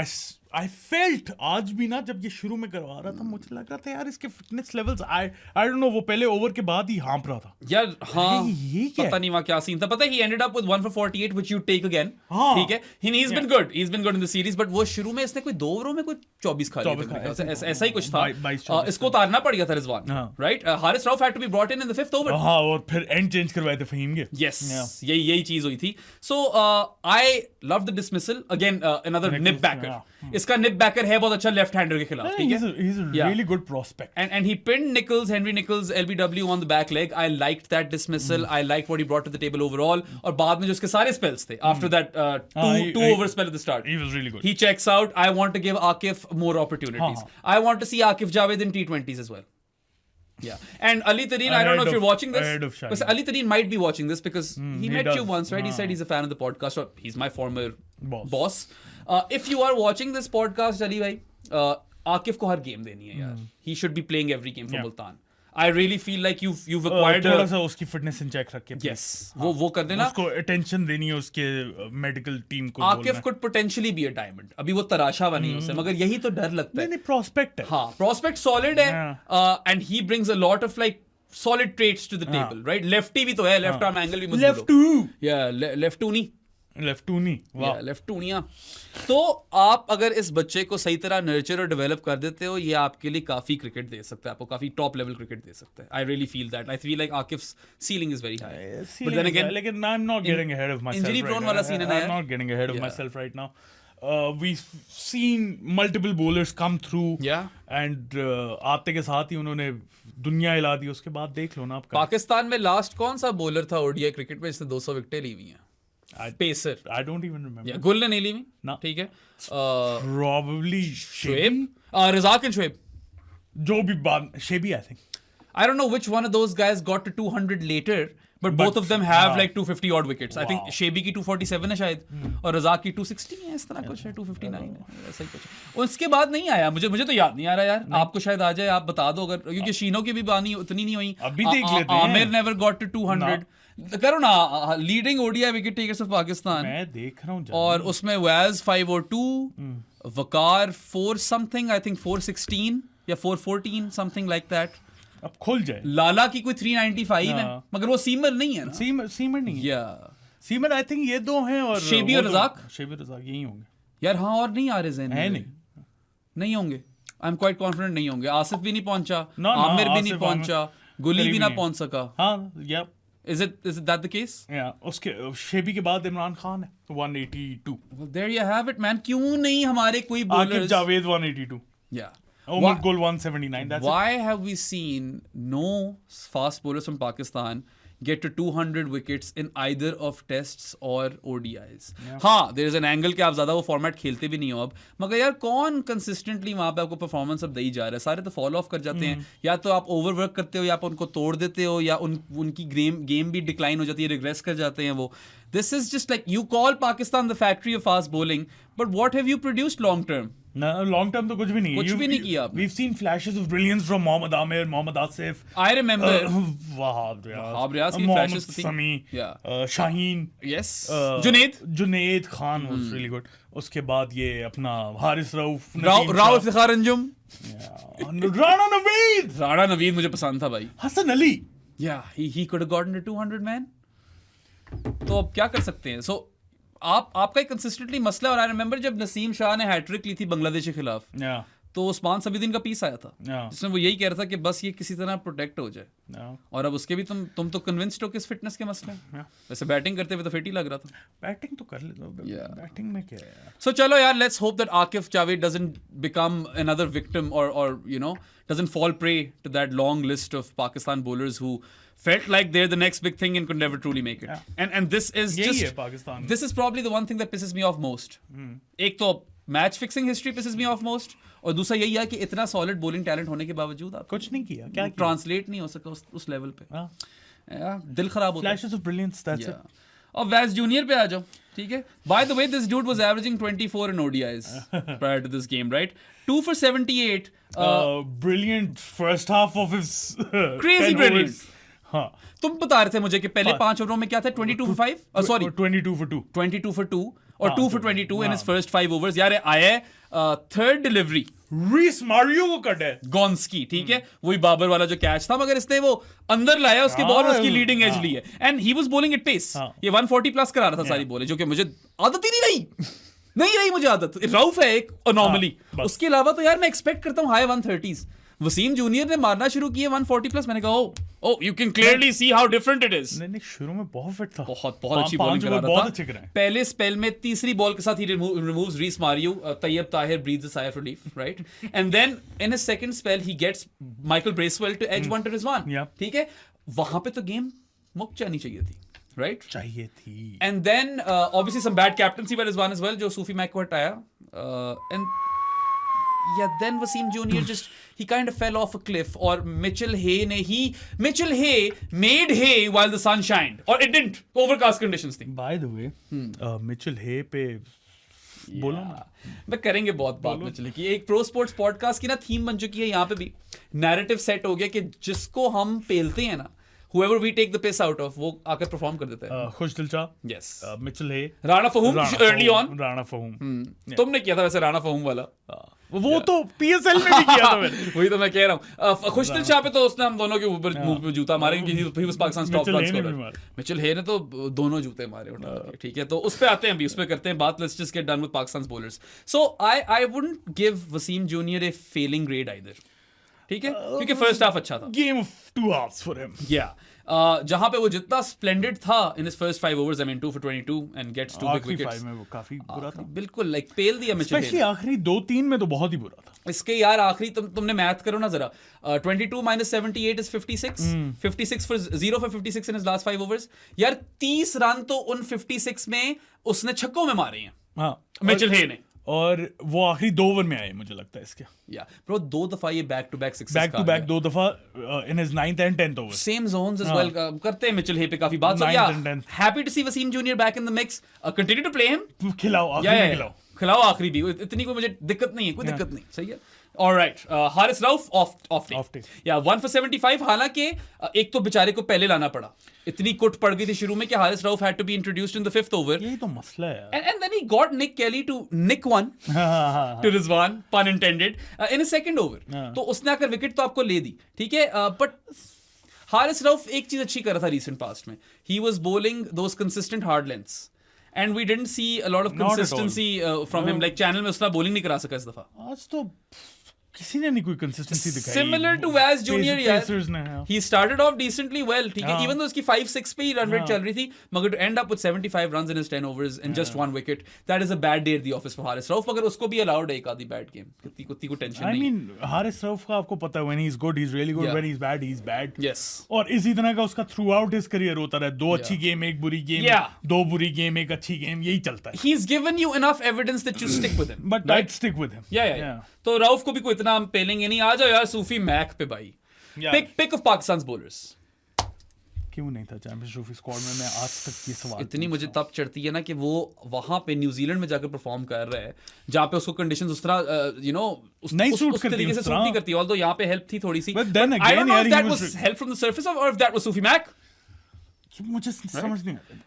आई फेल्ट आज भी ना, जब ये शुरू में करवा रहा था मुझे लग रहा था यार इसके fitness levels, I don't no, वो पहले ओवर के बाद ही हाँप रहा था यार हाँ, ये क्या पता नहीं वहाँ क्या सीन था। पता है he ended up with 1 for 48 which you take again। हाँ। ठीक है, he's been good in the series, but वो शुरू में इसने कोई 2 ओवरों में कोई 24 खा लिए 24 थे मेरे ख्याल खा, से, ऐसा ही कुछ था। 22-24 इसको उतारना पड़ गया था रिजवान, हाँ। Right? Haris Rauf had to be brought in the 5th over। हाँ, और फिर एंड चेंज करवाए थे फहीम के। Yes, यही चीज हुई थी। So I love the dismissal again, another nip backer। इसका nip backer है बहुत अच्छा लेफ्ट हैंडर के खिलाफ, ठीक है? He's a Yeah. really good prospect. And he pinned Henry Nichols, LBW on the back leg. I liked that dismissal. I liked what he brought to the table overall. और बाद में जो उसके सारे spells थे after that two over spell at the start. He was really good. He checks out. I want to give Akif more opportunities. I want to see Akif Javed in T20s as well. Yeah. And Ali Tareen, I don't know if you're watching this. Ahead of Shaheen. Because Ali Tareen might be watching this because he met does. you once, right? He said he's a fan of the podcast. Or he's my former Boss. boss. If you are watching this podcast, Ali bhai, Akif को हर game देनी है यार. He should be playing every game for Multan. I really feel like you've acquired थोड़ा सा उसकी fitness इन check रख के yes, वो कर देना. उसको अटेंशन देनी है उसके मेडिकल टीम को। Akif could potentially be a diamond. अभी वो तराशा हुआ नहीं है उसे, मगर यही तो डर लगता है. नहीं प्रोस्पेक्ट है। हाँ, prospect solid है, and he brings a lot of like solid traits to the table, right? Lefty भी तो है, left arm angle भी मत लेफ्ट भूलो. टू Yeah, left टू नहीं, लेफ्ट टू नहीं, वाह। लेफ्ट टूनिया। तो आप अगर इस बच्चे को सही तरह नर्चर और डेवलप कर देते हो, ये आपके लिए काफी क्रिकेट दे सकता है, आपको काफी टॉप लेवल क्रिकेट दे सकता है। I really feel that. I feel like Akif's ceiling is very high, but then again लेकिन I am not getting ahead of myself. Injury prone वाला सीन है ना, I am not getting ahead of myself right now. we've seen multiple bowlers come through, and आते के साथ ही उन्होंने दुनिया हिला दी। उसके बाद देख लो ना आपका। पाकिस्तान में लास्ट कौन सा बॉलर था ओडीआई क्रिकेट में जिसने 200 विकेटें ली हुई हैं? Pacer. I don't even remember. गुल ने नहीं ली हुई ना। ठीक है। Probably शुएब, रज़ाक एंड शुएब, जो भी बात, Shebi I think. I don't know which one of those guys got to 200 later, but both of them have like 250 odd wickets. I think शेबी की 247 है शायद, और रज़ाक की 260 है, इस तरह कुछ है, 259 है, ऐसा ही कुछ है। उसके बाद नहीं आया, मुझे तो याद नहीं आ रहा यार। आपको शायद आ जाए, आप बता दो अगर, क्योंकि शीनो की भी बानी उतनी नहीं हुई। अभी देख लेते हैं। Amir never got to 200। करो ना, leading ODI wicket takers of Pakistan, मैं देख रहा हूँ। और उसमें वैज 502, वकार 4 समथिंग, आई थिंक 416 या 414 समथिंग लाइक दैट। अब खुल जाए। लाला की कोई 395 है, मगर वो सीमर नहीं है ना। सीमर नहीं है। या सीमर आई थिंक ये दो हैं, और शेबी और रज़ाक। शेबी रज़ाक यही होंगे यार। हाँ, और नहीं आ रहे ज़हन है, में। नहीं होंगे, आई एम क्वाइट कॉन्फिडेंट नहीं होंगे। आसिफ भी नहीं पहुंचा, ना, आमिर भी नहीं आसिफ, पहुंचा, गुली भी ना नहीं। पहुंच सका। हाँ, या Is it that the case? या उसके शेबी के बाद इमरान खान है 182। Well, there you have it, man. क्यों नहीं हमारे कोई Aqib bowlers? Javed 182। Yeah. Umar Gul 179। That's it. Why have we seen no fast bowlers from Pakistan get to 200 wickets in either of tests or ODIs? हाँ, there is an angle कि आप ज्यादा वो format खेलते भी नहीं हो अब, मगर यार कौन कंसिस्टेंटली वहां पे आपको परफॉर्मेंस अब दे ही जा रहा है? सारे तो फॉलो ऑफ कर जाते हैं, या तो आप ओवरवर्क करते हो, या आप उनको तोड़ देते हो, या उनकी गेम भी डिक्लाइन हो जाती है, रिग्रेस कर जाते हैं वो। This is just like, you call Pakistan the factory of fast bowling, but what have you produced long term? ना, लॉन्ग टर्म तो कुछ भी नहीं। कुछ भी नहीं किया आपने। We've seen flashes of brilliance from Mohammad Aamir, Mohammad Asif. I remember Wahab Riaz की मोहम्मद flashes थी। समी, Yeah. Shaheen, Yes, Junaid Khan was really good। उसके बाद ये अपना हारिस रऊफ, राव इफ्तिखार अंजुम, राणा नवीद। राणा नवीद मुझे पसंद था भाई। Hasan Ali. Yeah, he could have gotten to 200 man. तो अब क्या कर सकते हैं? So आपका एक कंसिस्टेंटली मसला, और आई रिमेंबर जब नसीम शाह ने हैट्रिक ली थी बांग्लादेश के खिलाफ, तो उस्मान सबीदीन का पीस आया था जिसमें वो यही कह रहा था कि बस ये किसी तरह प्रोटेक्ट हो जाए, और अब उसके भी तुम तो कन्विंस्ड हो कि इस फिटनेस के मसले हैं। वैसे बैटिंग करते हुए तो फिट ही लग रहा था। बैटिंग तो कर ले दो, बैटिंग में क्या है। So चलो यार, let's hope that Akif Javed doesn't become another victim, or you know, doesn't fall prey to that long list of Pakistan bowlers who felt like they're the next big thing and could never truly make it. And this is यही just है Pakistan. this is probably the one thing that pisses me off most. एक तो match fixing history pisses me off most, और दूसरा यही है कि इतना सॉलिड बॉलिंग टैलेंट होने के बावजूद आप कुछ नहीं किया। क्या ट्रांसलेट नहीं हो सका उस लेवल पे। दिल खराब होता है। Flashes of brilliance, that's it. और वैस जूनियर पे आ जाओ, ठीक है. By the way this dude was averaging 24 in ODIs prior to this game, right? 2 for 78. Brilliant first half of his Crazy 10 brilliant. overs. हाँ. तुम बता रहे थे मुझे कि पहले 5 ओवरों में क्या था, 22 for 5, सॉरी 22 for 2. 22 for 2 और 2 for 22 in his first 5 overs. यार आया है थर्ड डिलीवरी रीस मारियो को कट है. गॉन्स्की, ठीक है, वही बाबर वाला जो कैच था, मगर इसने वो अंदर लाया उसकी बॉल, उसकी लीडिंग एज ली है, and he was bowling at pace. ये 140 प्लस करा रहा था सारी बॉलें, जो कि मुझे आदत ही नहीं रही मुझे आदत. रऊफ है एक अनोमली, उसके अलावा तो यार मैं एक्सपेक्ट करता हूँ हाई 130s. वसीम जूनियर ने मारना शुरू किया 140 प्लस, मैंने कहा oh you can clearly see how different it is. नहीं शुरू में बहुत फिट था, बहुत अच्छी बॉलिंग करा रहा था. पहले स्पेल में तीसरी बॉल के साथ ही removes Rhys Mariu, Tayyab Tahir breathes a sigh of relief, right? And then in his second spell he gets Michael Bracewell to edge one to Rizwan. ठीक है, वहां पे तो गेम मुक जानी चाहिए थी, right? चाहिए थी. And then obviously some bad captaincy by Rizwan as well, जो सूफी मैक को हटाया, and yeah, then Wasim Junior just he kind of fell off a cliff. और Mitchell Hay made hay while the sun shined, or it didn't. Overcast conditions थी. By the way, Mitchell Hay पे बोलो ना. मैं करेंगे बहुत बात Mitchell की. एक प्रो स्पोर्ट्स पॉडकास्ट की ना थीम बन चुकी है यहाँ पे भी. नैरेटिव सेट हो गया कि जिसको हम पेलते हैं ना, whoever we take the piss out of, वो आकर परफॉर्म कर देता है. Khushdil Shah, yes, Mitchell Hay, Rana Fahoom early on. Rana Fahoom तुमने किया था वैसे राणा फहूम वाला. वो तो PSL में भी किया था मैंने. वही तो मैं कह रहा हूँ. खुशदिल शाह पे तो उसने हम दोनों के ऊपर मुंह पे जूता मारे, क्योंकि he was Pakistan top run scorer. Mitchell Hay ने तो दोनों जूते मारे उठा के, ठीक है. तो उस पे आते हैं अभी, उस पे करते हैं बात. Let's just get done with Pakistan bowlers. So I wouldn't give Wasim junior a failing grade either, ठीक है, क्योंकि फर्स्ट हाफ अच्छा था. Game of 2 halves for him. या जहां पे वो जितना स्प्लेंडेड था in his first 5 overs, I mean 2 for 22 and gets 2 big wickets. 5 में वो काफी बुरा था, बिल्कुल लाइक पेल दिया मिचेल. स्पेशली आखिरी 2-3 में तो बहुत ही बुरा था. इसके यार आखिरी तुमने मैथ करो ना जरा. 22 minus 78 is 56. 56 for 0 for 56 in his last 5 overs. यार 30 रन तो उन 56 में उसने छक्कों में मारे हैं. हाँ, मिचेल हे ने. और वो आखिरी 2 ओवर में आए मुझे लगता है इसके. या ब्रो 2 दफा ये बैक टू बैक 2 दफा in his 9th and 10th overs. Same जोन्स एज वेल. करते हैं मिचेल हे पे काफी बात. या happy to see Wasim junior back in the mix. Continue to play him. खिलाओ आखिरी, खिलाओ आखिरी भी. इतनी कोई मुझे दिक्कत नहीं है, कोई दिक्कत नहीं. सही है. Alright, Haris Rauf of day. या 1 for 75. हालांकि एक तो बेचारे को पहले लाना पड़ा, इतनी कुट पड़ गई थी शुरू में कि Haris Rauf had to be introduced in the 5th over. यही तो मसला है. And then he got Nick Kelly to nick one to Rizwan, pun intended, in a second over. तो उसने आकर विकेट तो आपको ले दी, ठीक है. बट हारिस रऊफ एक चीज अच्छी कर रहा था रिसेंट पास्ट में. He was bowling those consistent hard lengths. And we didn't see a lot of consistency from him. Like channel में उसने bowling नहीं करा सका इस दफा. आज तो किसी ने नहीं कोई कंसिस्टेंसी दिखाई. Similar to Vaz Junior यार. He started off decently well, ठीक है. Even though उसकी 5-6 पे ही रन रेट चल रही थी, मगर to end up with 75 runs in his 10 overs and just 1 wicket, that is a bad day at the office for Haris Rauf. मगर उसको भी allowed है एक आधी bad game. कितनी को टेंशन नहीं. I mean Haris Rauf का आपको पता है, when he's good he's really good, when he's bad he's bad. Yes. और इसी तरह का उसका throughout his career होता रहा. 2 अच्छी गेम, 1 बुरी गेम, 2 बुरी गेम, 1 अच्छी गेम, यही चलता है. He's given you enough evidence that you stick with him. But I'd stick with him. Yeah. तो राउफ को भी कोई इतना हम पेलेंगे नहीं. आ जाओ यार सूफी मैक पे भाई. Pick of Pakistan bowlers. क्यों नहीं था चैंपियंस ट्रॉफी स्क्वाड में? मैं आज तक ये सवाल इतनी मुझे तब चढ़ती है ना कि वो वहां पे न्यूजीलैंड में जाकर परफॉर्म कर रहा है, जहां पे उसको कंडीशंस उस तरह उस तरीके से सूट नहीं करती. ऑल्दो यहाँ पे हेल्प थी थोड़ी सी. But then again, I don't know if that was help from the surface or if that was Sufi Mac. मुझे समझ नहीं आता.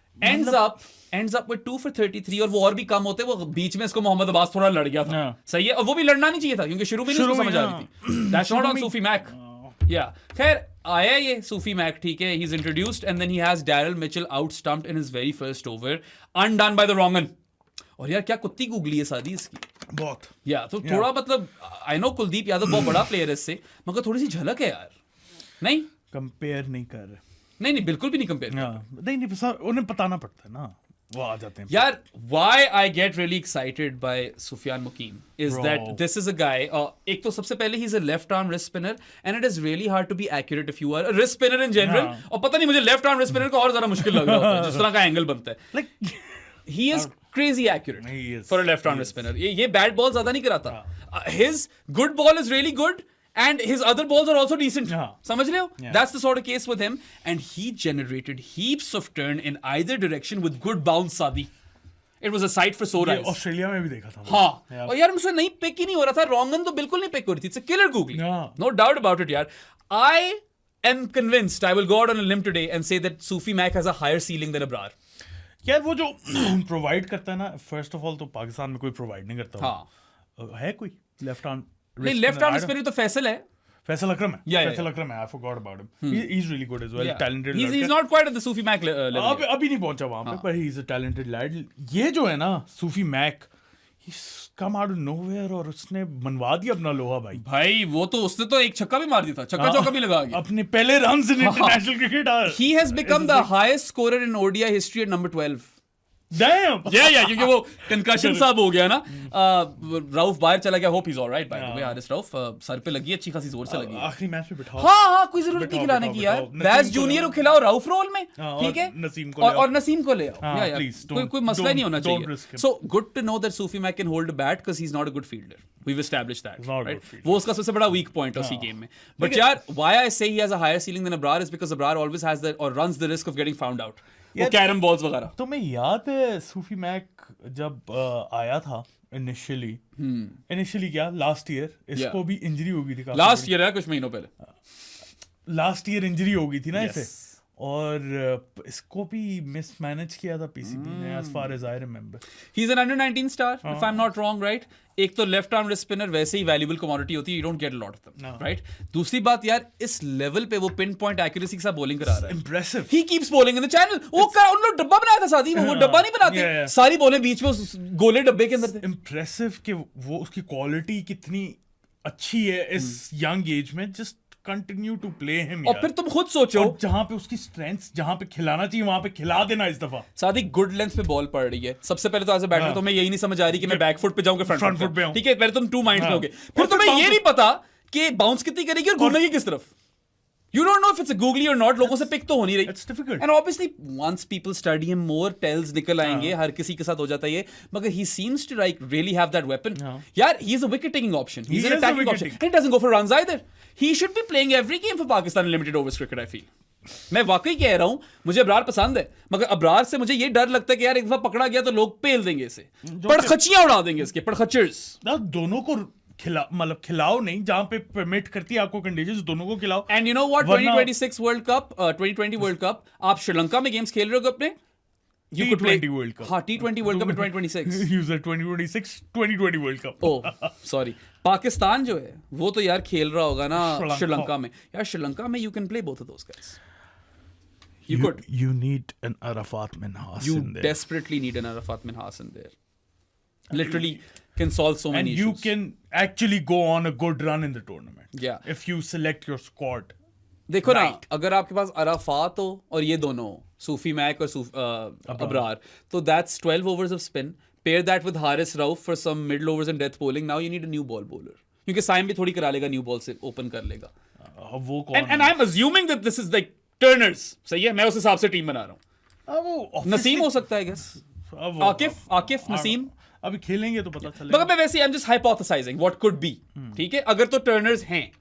ends up with 2 for 33. और वो और भी कम होते, वो बीच में इसको मोहम्मद अब्बास थोड़ा लड़ गया था. सही है. और वो भी लड़ना नहीं चाहिए था, क्योंकि शुरू में नहीं उसको समझ आ रही थी. That's not on Sufi Mac. खैर आया ये सूफी मैक, ठीक है. He's introduced and then he has Daryl Mitchell out-stumped in his very first over, undone by the wrong one. और यार क्या कुत्ती गुगली है शादी इसकी बहुत. तो थोड़ा मतलब आई नो कुलदीप यादव बहुत बड़ा प्लेयर है इससे, मगर थोड़ी सी झलक है यार. नहीं कंपेयर नहीं कर रहे. नहीं बिल्कुल भी नहीं कंपेयर. नहीं सर, उन्हें बताना पड़ता है ना, वो आ जाते हैं यार. Why I get really excited by Sufyan Mukim is that this is a guy, एक तो सबसे पहले he's a left arm wrist spinner and it is really hard to be accurate if you are a wrist spinner in general. और पता नहीं मुझे left arm wrist spinner को और ज़्यादा मुश्किल लग रहा होता है जिस तरह का एंगल बनता है. Like he is crazy accurate for a left arm wrist spinner. ये bad ball ज़्यादा नहीं कराता. His good ball is really good and his other balls are also decent. Yeah. समझ रहे हो? Yeah. That's the sort of case with him, and he generated heaps of turn in either direction with good bounce. Sadi, it was a sight for sore ये eyes. Australia में भी देखा था हाँ, Yeah. और यार मुझसे नहीं पिक ही नहीं हो रहा था, रॉन्गन तो बिल्कुल नहीं पिक हो रही थी. It's a killer googly. Yeah. No doubt about it, यार. I am convinced, I will go out on a limb today and say that Sufi Mac has a higher ceiling than Abrar. यार वो जो provide करता है ना, first of all तो पाकिस्तान में कोई प्रोवाइड नहीं करता. हाँ. है कोई लेफ्ट आर्म? नहीं, लेफ्ट आर्म स्पिनर तो फैसल है. फैसल अकरम है. Yeah, फैसल अकरम है. I forgot about him. He is really good as well. Yeah. Talented. He's not quite at the Sufi Mac level. अभी नहीं पहुंचा वहां पे, पर he is a talented lad. ये जो है ना Sufyan Muqeem, he's come out of nowhere और उसने मनवा दिया अपना लोहा भाई. भाई वो तो उसने तो एक छक्का भी मार दिया था, छक्का चौका भी लगा गया. अपने पहले runs in international cricket. He has become the highest scorer in ODI history at number 12. Damn. Yeah, क्योंकि वो कंकशन साहब हो गया ना. राउफ बाहर चला गया. Hope is alright by the way. Haris Rauf sir पे लगी, अच्छी खासी जोर से लगी. आखिरी मैच में बिठाओ. हाँ, कोई जरूरत नहीं खिलाने की यार. बैस जूनियर को खिलाओ राउफ रोल में, ठीक है, नसीम को और नसीम को ले आओ. हाँ, यार please, कोई मसला नहीं होना don't risk चाहिए. him. So good to know that Sufi Mac can hold a bat because he's not a good fielder. We've established that, not a right? good fielder. वो उसका सबसे बड़ा weak point है उसी गेम में. But यार, why I say he has a higher ceiling than Abrar is because Abrar always has that or runs the risk of getting found out. वो carrom balls वगैरह. तुम्हें याद है सूफी मैक जब आया था इनिशियली क्या लास्ट ईयर इसको भी इंजरी हो गई थी. लास्ट ईयर है, कुछ महीनों पहले. लास्ट ईयर इंजरी हो गई थी ना Yes. इसे, और इसको भी मिसमैनेज किया था पीसीबी ने, as far as I remember. He's an under 19 star, if I'm not wrong, right? एक तो लेफ्ट आर्म स्पिनर वैसे ही वैल्यूबल कमोडिटी होती है, you don't get a lot of them, No. right? दूसरी बात यार, इस लेवल पे वो पिन पॉइंट एक्यूरेसी के साथ बॉलिंग करा रहा है. Impressive. He keeps bowling in the channel. उन लोग डब्बा बनाया था सादी, वो डब्बा नहीं बनाते. Yeah, yeah. सारी बॉलें बीच में उस गोले डब्बे के अंदर थे. इम्प्रेसिव कि वो उसकी क्वालिटी कितनी अच्छी है इस यंग एज में. Just continue to play him. और फिर तुम खुद सोचो, और जहां पे उसकी स्ट्रेंथ जहां पे खिलाना चाहिए वहां पे खिला देना इस दफा. सादी गुड लेंथ पे बॉल पड़ रही है. सबसे पहले तो एज अ बैटर तुम्हें यही नहीं समझ आ रही कि मैं बैक फुट पे जाऊं कि फ्रंट फुट पे आऊं. ठीक है, पहले तुम टू माइंड्स में होगे. फिर और तुम्हें फिर ये नहीं पता कि बाउंस कितनी करेगी और घूमेगी किस तरफ. You don't know if it's a googly or not. लोगों से पिक तो हो नहीं रही. It's difficult. And obviously, once people study him more, tells निकल आएंगे. हर किसी के साथ हो जाता है ये. मगर he seems to like really have that weapon. यार, he is a wicket-taking option. He's an attacking option. And he doesn't go for runs either. He should be playing every game for Pakistan in limited overs cricket, I feel. मैं वाकई कह रहा हूँ, मुझे अबरार पसंद है, मगर अबरार से मुझे ये डर लगता है कि यार एक दफा पकड़ा गया तो लोग पेल देंगे इसे. पड़खचियां उड़ा देंगे इसके, पड़खचर्स. दोनों को मतलब खिलाओ नहीं, जहां पे परमिट करती है आपको कंडीशंस, दोनों को खिलाओ. And you know what, 2026 world cup, 2020 world cup, आप श्रीलंका में गेम्स खेल रहे हो अपने. You could play T20 World Cup. हाँ, T20 world cup 2026. User 2026 2020 world cup. Oh sorry, Pakistan जो है वो तो यार खेल रहा होगा ना श्रीलंका में. यार श्रीलंका में you can play both of those guys. You could. You need an Arafat Minhas You in there. desperately need an Arafat Minhas in there. Literally can solve so And many you issues. can actually go on a good run in the tournament. Yeah. If you select your squad. देखो ना, Right. अगर आपके पास Arafat हो और ये दोनों हो, सूफी Mac और अबरार, तो that's 12 overs of spin. Pair that with Haris Rauf for some middle overs and death bowling. Now you need a new ball bowler. क्योंकि साइम भी थोड़ी करा लेगा, न्यू बॉल से ओपन कर लेगा. वो कौन And I'm assuming that this is like Turners. सही है, मैं उस हिसाब से टीम बना रहा हूँ. नसीम हो सकता है, I guess. आकिफ नसीम. अभी खेलेंगे तो पता चलेगा. मगर मैं वैसे I'm just hypothesizing what could be. ठीक है, अगर तो टर्नर्स हैं,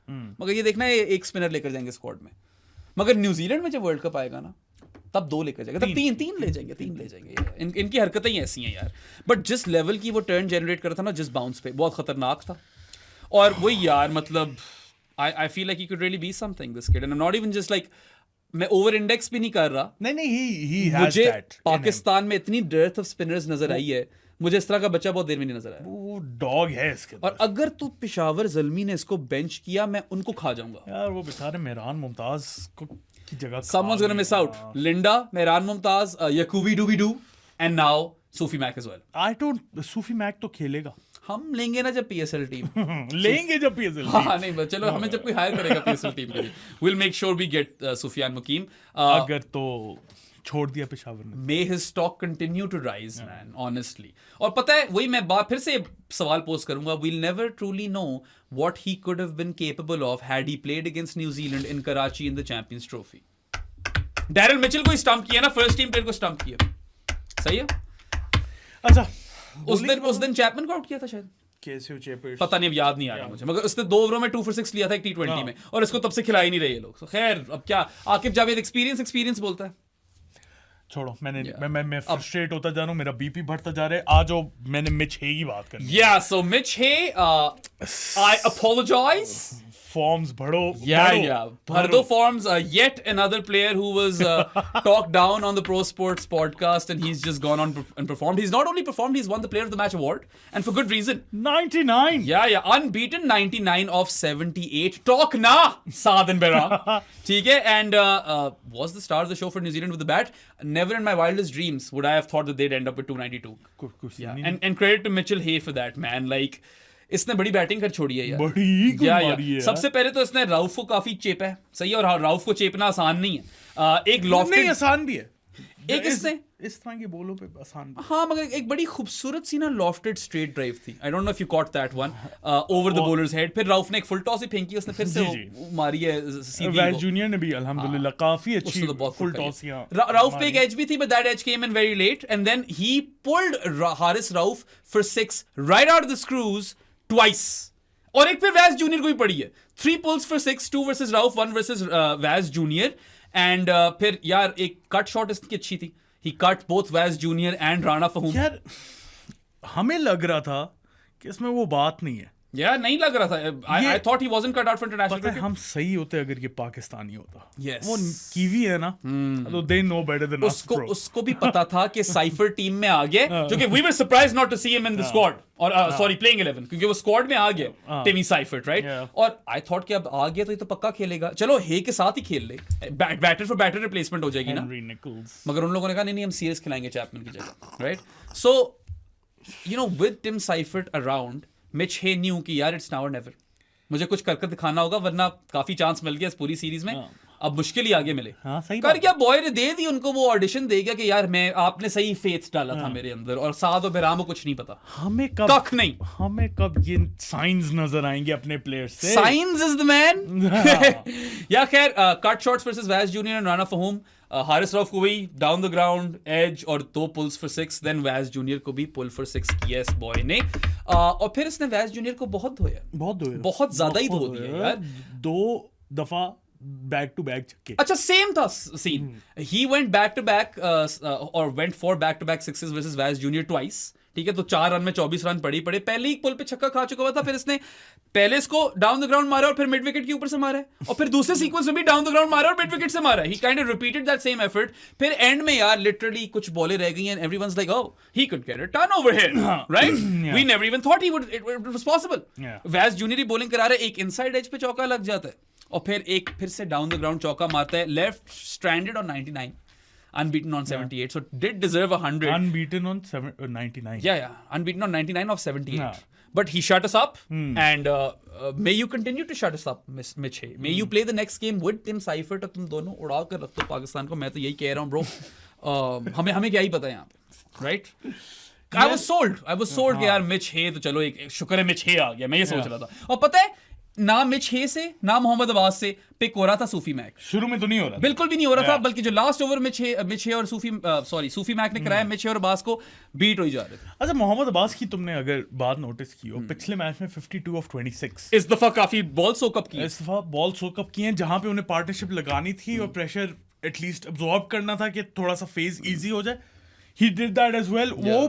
मगर ये देखना है एक स्पिनर लेकर जाएंगे स्क्वाड में. मगर न्यूजीलैंड में जब वर्ल्ड कप आएगा ना, तब 2 लेकर जाएगा, तब तीन ले जाएंगे. इनकी हरकतें ही ऐसी हैं यार. बट जिस लेवल की वो टर्न जनरेट कर रहा था ना, जिस बाउंस पे, बहुत खतरनाक था. और वो यार मतलब I feel like he could really be something, this kid. And I'm not even just like, मैं ओवर इंडेक्स भी नहीं कर रहा. नहीं he has मुझे that. पाकिस्तान में इतनी डेर्थ ऑफ स्पिनर्स नजर आई है, मुझे इस तरह का बच्चा बहुत देर में नहीं नजर आया. वो डॉग है इसके. और अगर तू पेशावर जल्मी ने इसको बेंच किया, मैं उनको खा जाऊंगा. यार वो बेचारे मेहरान मुमताज को की जगह. Someone's gonna miss out. Linda, Mehran Mumtaz, Yakubi Dooby-Doo, and now Sufi Mac as well. Sufi Mac तो खेलेगा. हम लेंगे ना जब PSL टीम. लेंगे जब PSL. हाँ नहीं, बस चलो, हमें जब कोई हायर करेगा PSL टीम के लिए, we'll make sure we get Sufyan Mukim. अगर तो छोड़ दिया पेशावर ने. May his stock continue to rise, man, honestly. और पता है, वही मैं फिर से सवाल पोस्ट करूंगा, we'll never truly know what he could have been capable of had he played against New Zealand in Karachi in the Champions Trophy. Daryl Mitchell को स्टंप किया ना, फर्स्ट टीम प्लेयर को स्टंप किया. सही है. अच्छा, उस दिन चैपमैन को आउट किया था शायद. केसियो चेपर्स, पता नहीं, अब याद नहीं आ रहा मुझे, मगर उसने 2 ओवरों में 2 for 6 लिया था एक T20 में, और इसको तब से खिला ही नहीं रहे ये लोग। So, खैर अब क्या, आकिब जावेद एक्सपीरियंस बोलता है। छोड़ो, मैं फ्रस्ट्रेट होता जा रहा हूँ, मेरा बीपी बढ़ता जा रहा है। आज मैंने मिच हे की बात करनी है। Yeah, so Mitch Hay, I apologize. Forms बढ़ो, Bhardo forms, yet another player who was talked down on the Pro Sports podcast, and he's just gone on and performed. He's not only performed, he's won the Player of the Match award, and for good reason. 99. Yeah, unbeaten, 99 of 78. Talk na, Saad and Behram. ठीक है, and was the star of the show for New Zealand with the bat. Never in my wildest dreams would I have thought that they'd end up with 292. Yeah, and credit to Mitchell Hay for that, man. Like, इसने बड़ी batting कर छोड़ी है यार, बड़ी मारी है। सबसे पहले तो इसने राउफ को काफी चेपा है, सही है, और राउफ को चेपना आसान नहीं है। एक लॉफ्टेड, नहीं आसान भी है, एक इसने इस तरह की बॉलों पे आसान भी। हाँ, मगर एक बड़ी खूबसूरत सी ना लॉफ्टेड स्ट्रेट ड्राइव थी। आई don't know if you cot that one over the bowlers head. फिर राउफ ने एक फुल टॉस ही फेंकी, उसने फिर से मारी है सीधी। वेस्ट जूनियर ने भी अल्हम्दुलिल्लाह काफी अच्छी फुल टॉस किया। राउफ पे एक एज भी थी, but that edge came in very late, and then he pulled Haris Rauf for 6 right out the screws twice, और एक फिर वैस जूनियर को भी पड़ी है। 3 pulls for 6, 2 versus Rauf, 1 versus वैस जूनियर, एंड फिर यार एक कट शॉट इसकी अच्छी थी। He cut both वैस जूनियर एंड राणा फहूम। यार हमें लग रहा था कि इसमें वो बात नहीं है। यार नहीं लग रहा था। I thought he wasn't cut out for international पता है, cricket. हम सही होते अगर ये पाकिस्तानी होता। Yes. वो कीवी है ना, तो they know better than us, bro. उसको भी पता था कि साइफर टीम में आ गया, जो कि we were surprised not to see him in the squad, और sorry playing 11, क्योंकि वो स्क्वाड में आ गया टिमी साइफर्ट, राइट। और आई थॉट कि अब आ गया तो ये तो पक्का खेलेगा, चलो हे के साथ ही खेल ले, बैटर फॉर बैटर रिप्लेसमेंट हो जाएगी ना। मगर उन लोगों ने कहा नहीं हम सीरीज खिलाएंगे चैपमैन की जगह, right. So you know with Tim Seifert around, Mitch Hay knew कि यार इट्स नाउ और नेवर, मुझे कुछ करके दिखाना होगा, वरना काफी चांस मिल गया इस पूरी सीरीज में, अब मुश्किल ही आगे मिले। सही कर क्या बॉय ने दे दी उनको, वो ऑडिशन दे गया कि यार मैं, आपने सही फेथ डाला था मेरे अंदर, और साद और बेराम को कुछ नहीं पता, हमें कख नहीं। हमें कब ये साइंस नजर आएंगे अपने प्लेयर्स से? Science is the man. या खैर, cut shots versus Wasim junior and Rana फहूम, Haris Rauf को भी डाउन द ग्राउंड एज और 2 pulls for 6, देन वैस जूनियर को भी पुल फॉर 6 किया इस बॉय ने, और फिर इसने वैस जूनियर को बहुत धोया, बहुत ज्यादा ही धो दिया यार। 2 दफा बैक टू बैक छक्के। अच्छा, सेम था scene, he went back to back और went for back to back sixes versus Wasim junior twice, ठीक है। तो 4 रन में 24 रन पड़े पहले ही पुल पे छक्का खा चुका हुआ था, फिर इसने पहले इसको डाउन द ग्राउंड मारा और फिर मिड विकेट के ऊपर से मारा है, और फिर दूसरे सीक्वेंस में भी डाउन द ग्राउंड मारा और मिड विकेट से मारा है। He kind of repeated that same effort. फिर एंड में यार लिटरली कुछ बॉलें रह गई and everyone's like, oh he could get a turnover here, right. We never even thought he would, it was possible. Wasim junior ही बॉलिंग करा रहे, एक इनसाइड एज पे चौका लग जाता है, और फिर से डाउन द ग्राउंड चौका मारता है, left stranded on 99, unbeaten on 78, so did deserve 100. Unbeaten on 99. Yeah, unbeaten on 99 of 78. But he shut us up, and may you continue to shut us up, Mitch Hay. May you play the next game with Tim Seifert, और तुम दोनों उड़ा कर रख दो पाकिस्तान को, मैं तो यही कह रहा हूँ ब्रो। हमें क्या ही पता है यहाँ पे, right? I was sold कि यार मिच हे तो चलो, एक शुक्र है मिच हे आ गया, मैं ये सोच रहा था। और पता है, ना मिच हे से ना मोहम्मद अब्बास से पिक हो रहा था सूफी मैक, शुरू में तो नहीं हो रहा, बिल्कुल भी नहीं हो रहा था, बल्कि जो लास्ट ओवर मिच हे और सूफी मैक ने कराया, मिच हे और अब्बास को बीट हो जा रहे थे। अच्छा, मोहम्मद अब्बास की तुमने अगर बात नोटिस की हो, पिछले मैच में 52 of 26, इस दफा काफी बॉल सोकअप की, इस दफा बॉल सोकअप किए, जहां पे उन्हें पार्टनरशिप लगानी थी और प्रेशर एटलीस्ट अब्सॉर्ब करना था कि थोड़ा सा फेज इजी हो जाए। He did that as well. वो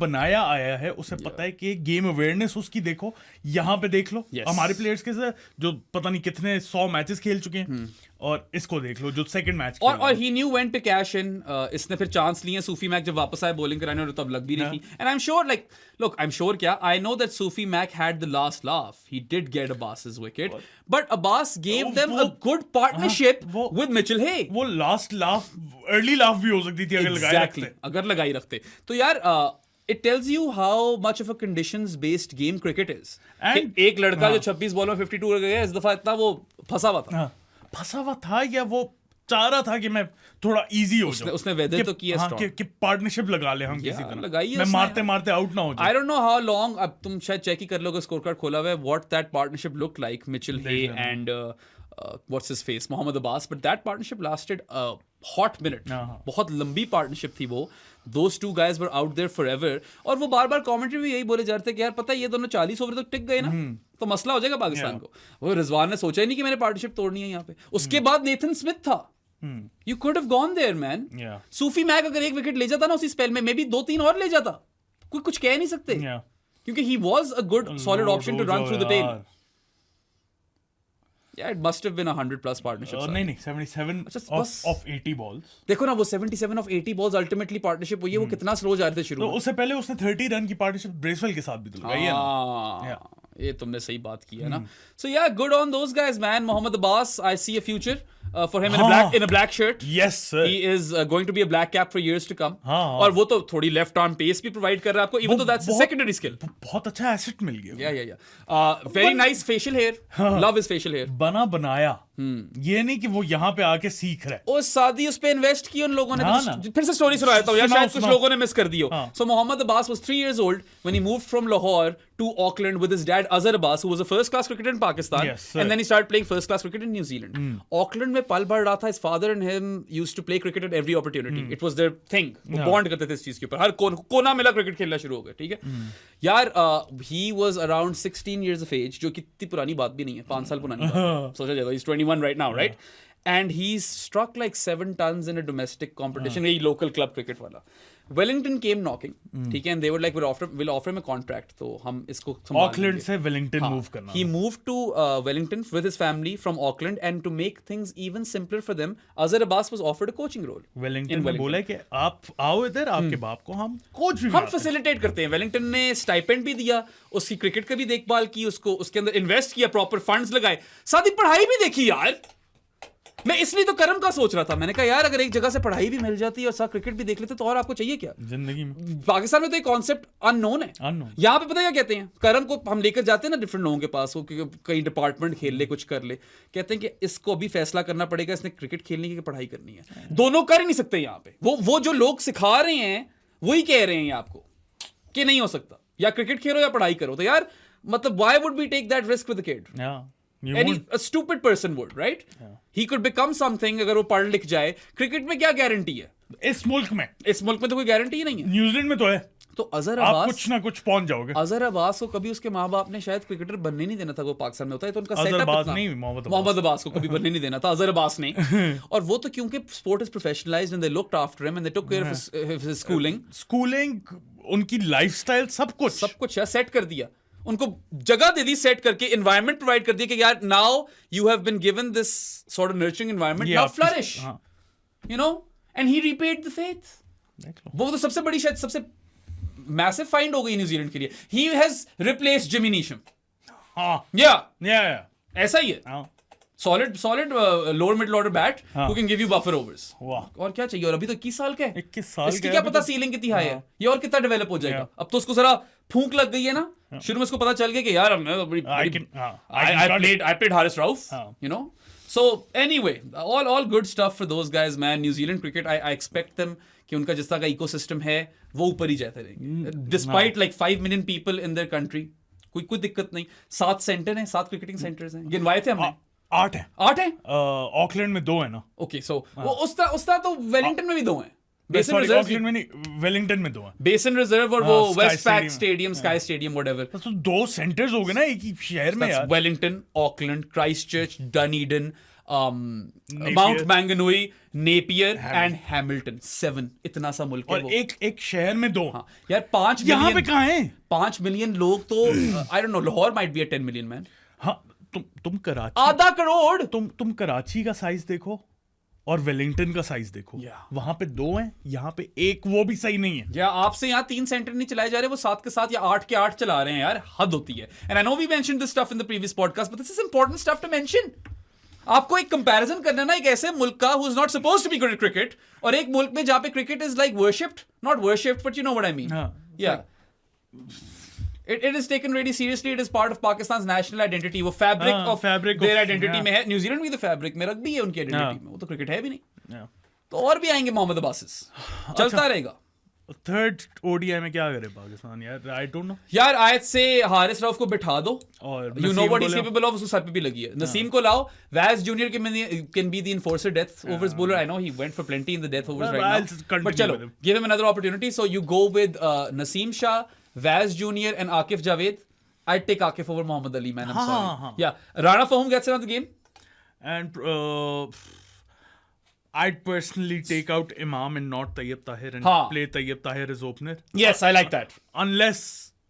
बनाया आया है, उसे पता है कि गेम अवेयरनेस उसकी देखो, यहाँ पे देख लो हमारे प्लेयर्स के साथ जो पता नहीं कितने 100 मैचेस खेल चुके हैं, और इसको देख लो जो सेकंड मैच, और he knew when to cash in. इसने फिर चांस लिए, सूफी मैक जब वापस आए बॉलिंग कराने, और तब लग भी रही थी, and I'm sure, like, look, I'm sure क्या, I know that Sufi Mac had the last laugh. He did get Abbas's wicket, but Abbas gave them a good partnership with Mitchell Hay. वो last laugh, early laugh भी हो सकती थी अगर लगाई रखते। तो यार it tells you how much of a conditions based game cricket is. And एक लड़का जो 26 बॉल में 52 रह गया, इस दफा इतना वो फंसा हुआ था, या वो चाह रहा था कि मैं थोड़ा इजी हो जाऊं। उसने वेदर तो किया स्ट्रॉन्ग कि पार्टनरशिप लगा ले हम किसी तरह, लगाई मैं मारते मारते आउट ना हो जाऊं। I don't know how long, अब तुम शायद चेक ही कर लोगे, स्कोर कार्ड खोला हुआ है, what that partnership looked like, Mitchell Hay and what's his face, Mohammad Abbas, but that partnership lasted hot minute. बहुत लंबी पार्टनरशिप थी वो. Those two guys were out there forever. और वो बार-बार कमेंट्री में यही बोले जा रहे थे कि यार पता है ये दोनों 40 ओवर तक टिक गए ना तो मसला हो जाएगा पाकिस्तान को. वो रिजवान ने सोचा ही नहीं कि मैंने पार्टनरशिप तोड़नी है यहाँ पे. उसके बाद नेथन स्मिथ था. You could have gone there, man. Sufyan Muqeem अगर एक विकेट ले जाता ना उसी स्पेल में, मे बी 2-3 और ले जाता. कोई कुछ कह नहीं सकते. क्योंकि he was a good solid option to run through the tail. Yeah, it must have been 100+ partnerships. नहीं 77 of 80 balls. देखो ना वो 77 of 80 balls अल्टीमेटली पार्टनरशिप हुई है. वो कितना स्लो जा रहे थे शुरू में. तो उससे पहले उसने 30 रन की पार्टनरशिप ब्रेसवेल के साथ भी तो लगाई है ना. ये तुमने सही बात की है ना. So yeah, good on those guys, man. Mohammad Abbas, I see a future for him in a black shirt. Yes, sir. He is going to be a black cap for years to come. और वो तो थोड़ी left arm pace भी provide कर रहा है आपको. Even though that's a secondary skill. बहुत अच्छा एसेट मिल गया. Yeah. Very nice facial hair. Love his facial hair. बना बनाया. ये नहीं कि वो यहाँ पे आके सीख रहा है. ओ शादी उस पे इन्वेस्ट की उन लोगों ने. फिर से स्टोरी सुना देता हूँ यार, शायद कुछ लोगों ने मिस कर दी हो. So Mohammad Abbas was 3 years old when he moved from Lahore to Auckland with his dad Azhar Abbas, who was a first-class cricketer in Pakistan, and then he started playing first-class cricket in New Zealand. Auckland में पल बढ़ रहा था. His father and him used to play cricket at every opportunity. It was their thing. वो bond करते थे इस चीज के ऊपर. हर कोना मिला क्रिकेट खेलना शुरू हो गया. ठीक है यार. He was around 16 years of age, जो कितनी पुरानी बात भी नहीं है. 5 साल पुरानी बात. सोचा जाएगा. He's 21 right now, right? And he's struck like 7 tons in a domestic competition. यही local club cricket वाला. Wellington came knocking, ठीक है, and they were like, we'll offer him a contract, तो हम इसको Auckland से Wellington move करना. He moved to Wellington with his family from Auckland, and to make things even simpler for them, Azhar Abbas was offered a coaching role. Wellington ने बोला कि आप आओ इधर, आपके बाप को हम कोच भी हम फैसिलिटेट करते हैं. Wellington ने स्टाइपेंड भी दिया, उसकी क्रिकेट का भी देखभाल की, उसको उसके अंदर इन्वेस्ट किया, प्रॉपर फंड्स लगाए, साथ ही पढ़ाई भी देखी यार. मैं इसलिए तो करम का सोच रहा था. मैंने कहा यार अगर एक जगह से पढ़ाई भी मिल जाती है और साथ क्रिकेट भी देख लेते तो और आपको चाहिए क्या जिंदगी में. पाकिस्तान में तो एक कॉन्सेप्ट अननोन है. यहाँ पे पता है क्या कहते हैं, करम को हम लेकर जाते हैं ना डिफरेंट लोगों के पास, वो कई डिपार्टमेंट खेल ले, कुछ कर ले, कहते हैं कि इसको अभी फैसला करना पड़ेगा इसने क्रिकेट खेलने की पढ़ाई करनी है. दोनों कर ही नहीं सकते यहाँ पे. वो जो लोग सिखा रहे हैं वही कह रहे हैं आपको कि नहीं हो सकता, या क्रिकेट खेलो या पढ़ाई करो. तो यार मतलब why would we take that risk with the kid? A stupid person would, right? He could become something अगर वो पढ़ लिख जाए. क्रिकेट में क्या गारंटी है इस मुल्क में तो कोई गारंटी ही नहीं है. न्यूजीलैंड में तो है. तो अजहर अब्बास कुछ ना कुछ पहुंच जाओगे. अजहर अब्बास को कभी उसके माँ बाप ने शायद क्रिकेटर बनने नहीं देना था. वो पाकिस्तान में होता है तो उनका सेटअप मोहम्मद अब्बास को कभी बनने नहीं देना था अजहर अब्बास ने. और वो तो क्योंकि sport is professionalized and they looked after him and they took care of his schooling, उनकी लाइफस्टाइल, सब कुछ सेट कर दिया. उनको जगह दे दी, सेट करके एनवायरनमेंट प्रोवाइड कर दिया कि यार now you have been given this sort of nurturing environment, now flourish, you know. And he repaid the faith. वो तो सबसे बड़ी, शायद सबसे मैसिव फाइंड हो गई न्यूजीलैंड के लिए. He has replaced Jimmy Neesham. ऐसा ही है. solid lower middle order bat who can give you buffer overs. और क्या चाहिए. और अभी तो 21 साल का है. 21 साल इसकी क्या पता सीलिंग कितनी हाई है, ये और कितना डेवलप हो जाएगा. अब तो उसको जरा फूंक लग गई है ना. शुरू में उसको पता चल गया कि यार I played Haris Rauf, you know. So anyway, all good stuff for those guys, man. New Zealand cricket, I expect them कि उनका जिस तरह का इकोसिस्टम है वो ऊपर ही जाते रहेंगे. Despite like 5 million people in their country, कोई दिक्कत नहीं. 7 सेंटर हैं, 7 क्रिकेटिंग सेंटर्स हैं. गिनवाए थे हमने. 8 है. ऑकलैंड में 2 है ना. ओके, सो उसका तो वेलिंगटन में भी 2 हैं. बेसन रिजर्व ऑकलैंड में नहीं, वेलिंगटन में 2 है. बेसन रिजर्व और वो Westpac stadium, Sky stadium, whatever. तो 2 सेंटर्स हो गए ना एक ही शहर में यार. Wellington, Auckland, Christchurch, Dunedin, Mount Maunganui, Napier and Hamilton. 7. इतना सा मुल्क है. और एक शहर में 2. यार 5 मिलियन यहाँ पे कहाँ है? 5 मिलियन लोग तो आई don't no. Lahore might be 10 million man. हाँ, तुम कराची, आधा करोड़. तुम कराची का साइज देखो और वेलिंगटन का साइज देखो. वहां पे 2 हैं, यहाँ पे 1, वो भी सही नहीं है. या आपसे यहाँ 3 सेंटर नहीं चलाए जा रहे, वो 7 के 7 या 8 के 8 चला रहे हैं यार. हद होती है. And I know we mentioned this stuff in the previous podcast, but this is important stuff to mention. आपको एक कंपैरिजन करना ना एक ऐसे मुल्क का who is not supposed to be good at cricket, और एक मुल्क में जहां पे cricket is like worshipped, not worshipped but you know what I mean. या It is taken really seriously. It is part of Pakistan's national identity. वो fabric of their identity में है. न्यूजीलैंड भी तो fabric में रख भी है उनकी identity में. वो तो क्रिकेट है भी नहीं. तो और भी आएंगे मोहम्मद अब्बास. चलता रहेगा. थर्ड ओडीआई में क्या करे पाकिस्तान यार, आई डोंट नो। यार आयत से हारिस रऊफ को बिठा दो, और you know what is capable of, उसको सर पे भी लगी है। नसीम को लाओ, Wasim junior can be the enforcer death overs bowler. I know he went for plenty in the death overs right now, but चलो give him another opportunity. So you go with Naseem Shah, Wasim junior and Akif Javed. I'd take Akif over Muhammad Ali, man. I'm sorry. Yeah, Rana Fahim gets another game. And I'd personally take out Imam and not Tayyib Tahir and play Tayyib Tahir as opener. Yes, I like that. Unless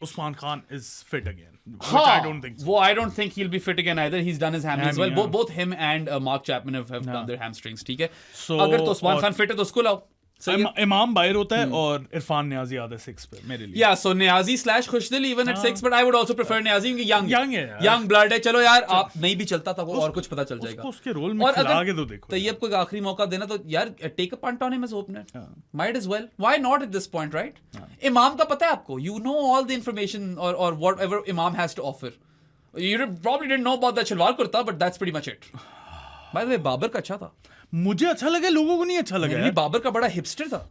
Usman Khan is fit again, which I don't think so. Well, I don't think he'll be fit again either. He's done his hamstrings well. Both him and Mark Chapman have done their hamstrings. ठीक है. So अगर तो Usman Khan fit है तो उसको लाओ. इमाम बाहर होता है और इरफान नियाजी आधा 6 पे मेरे लिए। Yeah, so Niazi / Khushdil even at 6, but I would also prefer Niazi क्योंकि young है, young blood है। चलो यार, आप नहीं भी चलता था वो और कुछ पता चल जाएगा। उसके रोल में खिला के तो देखो। तैयब को एक आखिरी मौका देना तो यार take a punt on him as opener. Might as well. Why not at this point, right? इमाम का पता है आपको, you know all the information or whatever Imam has to offer. You probably didn't know about that salwar kurta, but that's pretty much it. By the way, Babar का अच्छा था। मुझे अच्छा लगा, लोगों को नहीं अच्छा लगा। बाबर का बड़ा हिपस्टर था।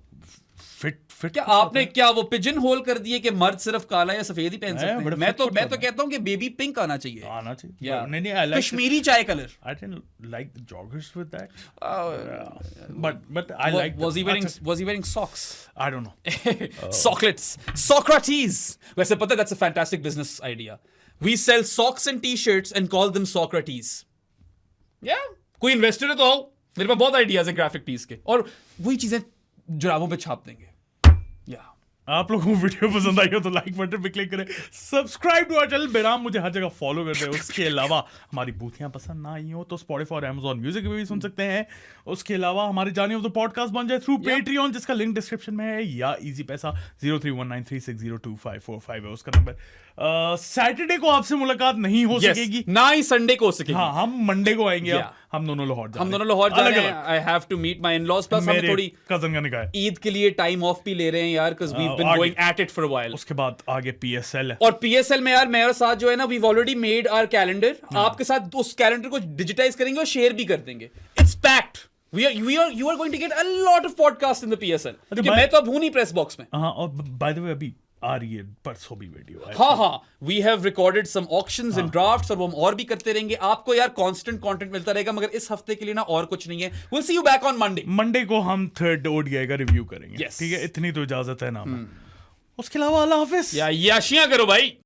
फिट क्या आपने क्या वो पिजन होल कर दिए कि मर्द सिर्फ काला या सफेद ही पहन सकते हैं? मैं तो कहता हूँ कि बेबी पिंक आना चाहिए। नहीं, I like कश्मीरी चाय colour. I didn't like the joggers with that. But I like. Was he wearing socks? I don't know. Socklets. Socrates. वैसे पता है, that's a fantastic business idea. We sell socks and t-shirts and call them Socrates. Yeah. कोई investor है तो आओ, मेरे पास बहुत ideas है ग्राफिक टीज के, और वही चीजें जुराबों पे छाप देंगे। आप लोगों को वीडियो पसंद आई हो तो लाइक बटन पे क्लिक करें, सब्सक्राइब टू आवर चैनल। बेराम मुझे हर जगह फॉलो कर दें। उसके अलावा हमारी बूथियां पसंद ना आई हो तो स्पॉटिफाई और Amazon म्यूजिक पे भी सुन सकते हैं। उसके अलावा हमारी जानी हो तो पॉडकास्ट बन जाए थ्रू पेट्रियन, जिसका लिंक डिस्क्रिप्शन में है, या इजी पैसा 031936025545 है उसका नंबर। सैटरडे को आपसे मुलाकात नहीं हो सकेगी, ना ही संडे को हो सकेगी। हाँ, हम मंडे को आएंगे। हम दोनों लाहौर जा रहे हैं। I have to meet my in laws, plus हम थोड़ी कजन का निकाह है, ईद के लिए टाइम ऑफ भी ले रहे हैं यार, cuz we've been going at it for a while. उसके बाद आगे PSL है, और PSL में यार मेरे साथ जो है ना, we've already made our calendar. आपके साथ उस कैलेंडर को डिजिटाइज करेंगे और शेयर भी कर देंगे। It's packed. You are going to get a lot of podcasts in the PSL. मैं तो अब हूं नहीं प्रेस बॉक्स में। हाँ, और by the way अभी आ रही है परसों भी वीडियो। हाँ, we have recorded some auctions and drafts, और वो हम और भी करते रहेंगे। आपको यार कांस्टेंट कंटेंट मिलता रहेगा, मगर इस हफ्ते के लिए ना और कुछ नहीं है। We'll see you back on Monday. Monday को हम थर्ड ODI का रिव्यू करेंगे। ठीक है, इतनी तो इजाजत है ना। उसके अलावा अल्लाह हाफिज। याशियां करो भाई।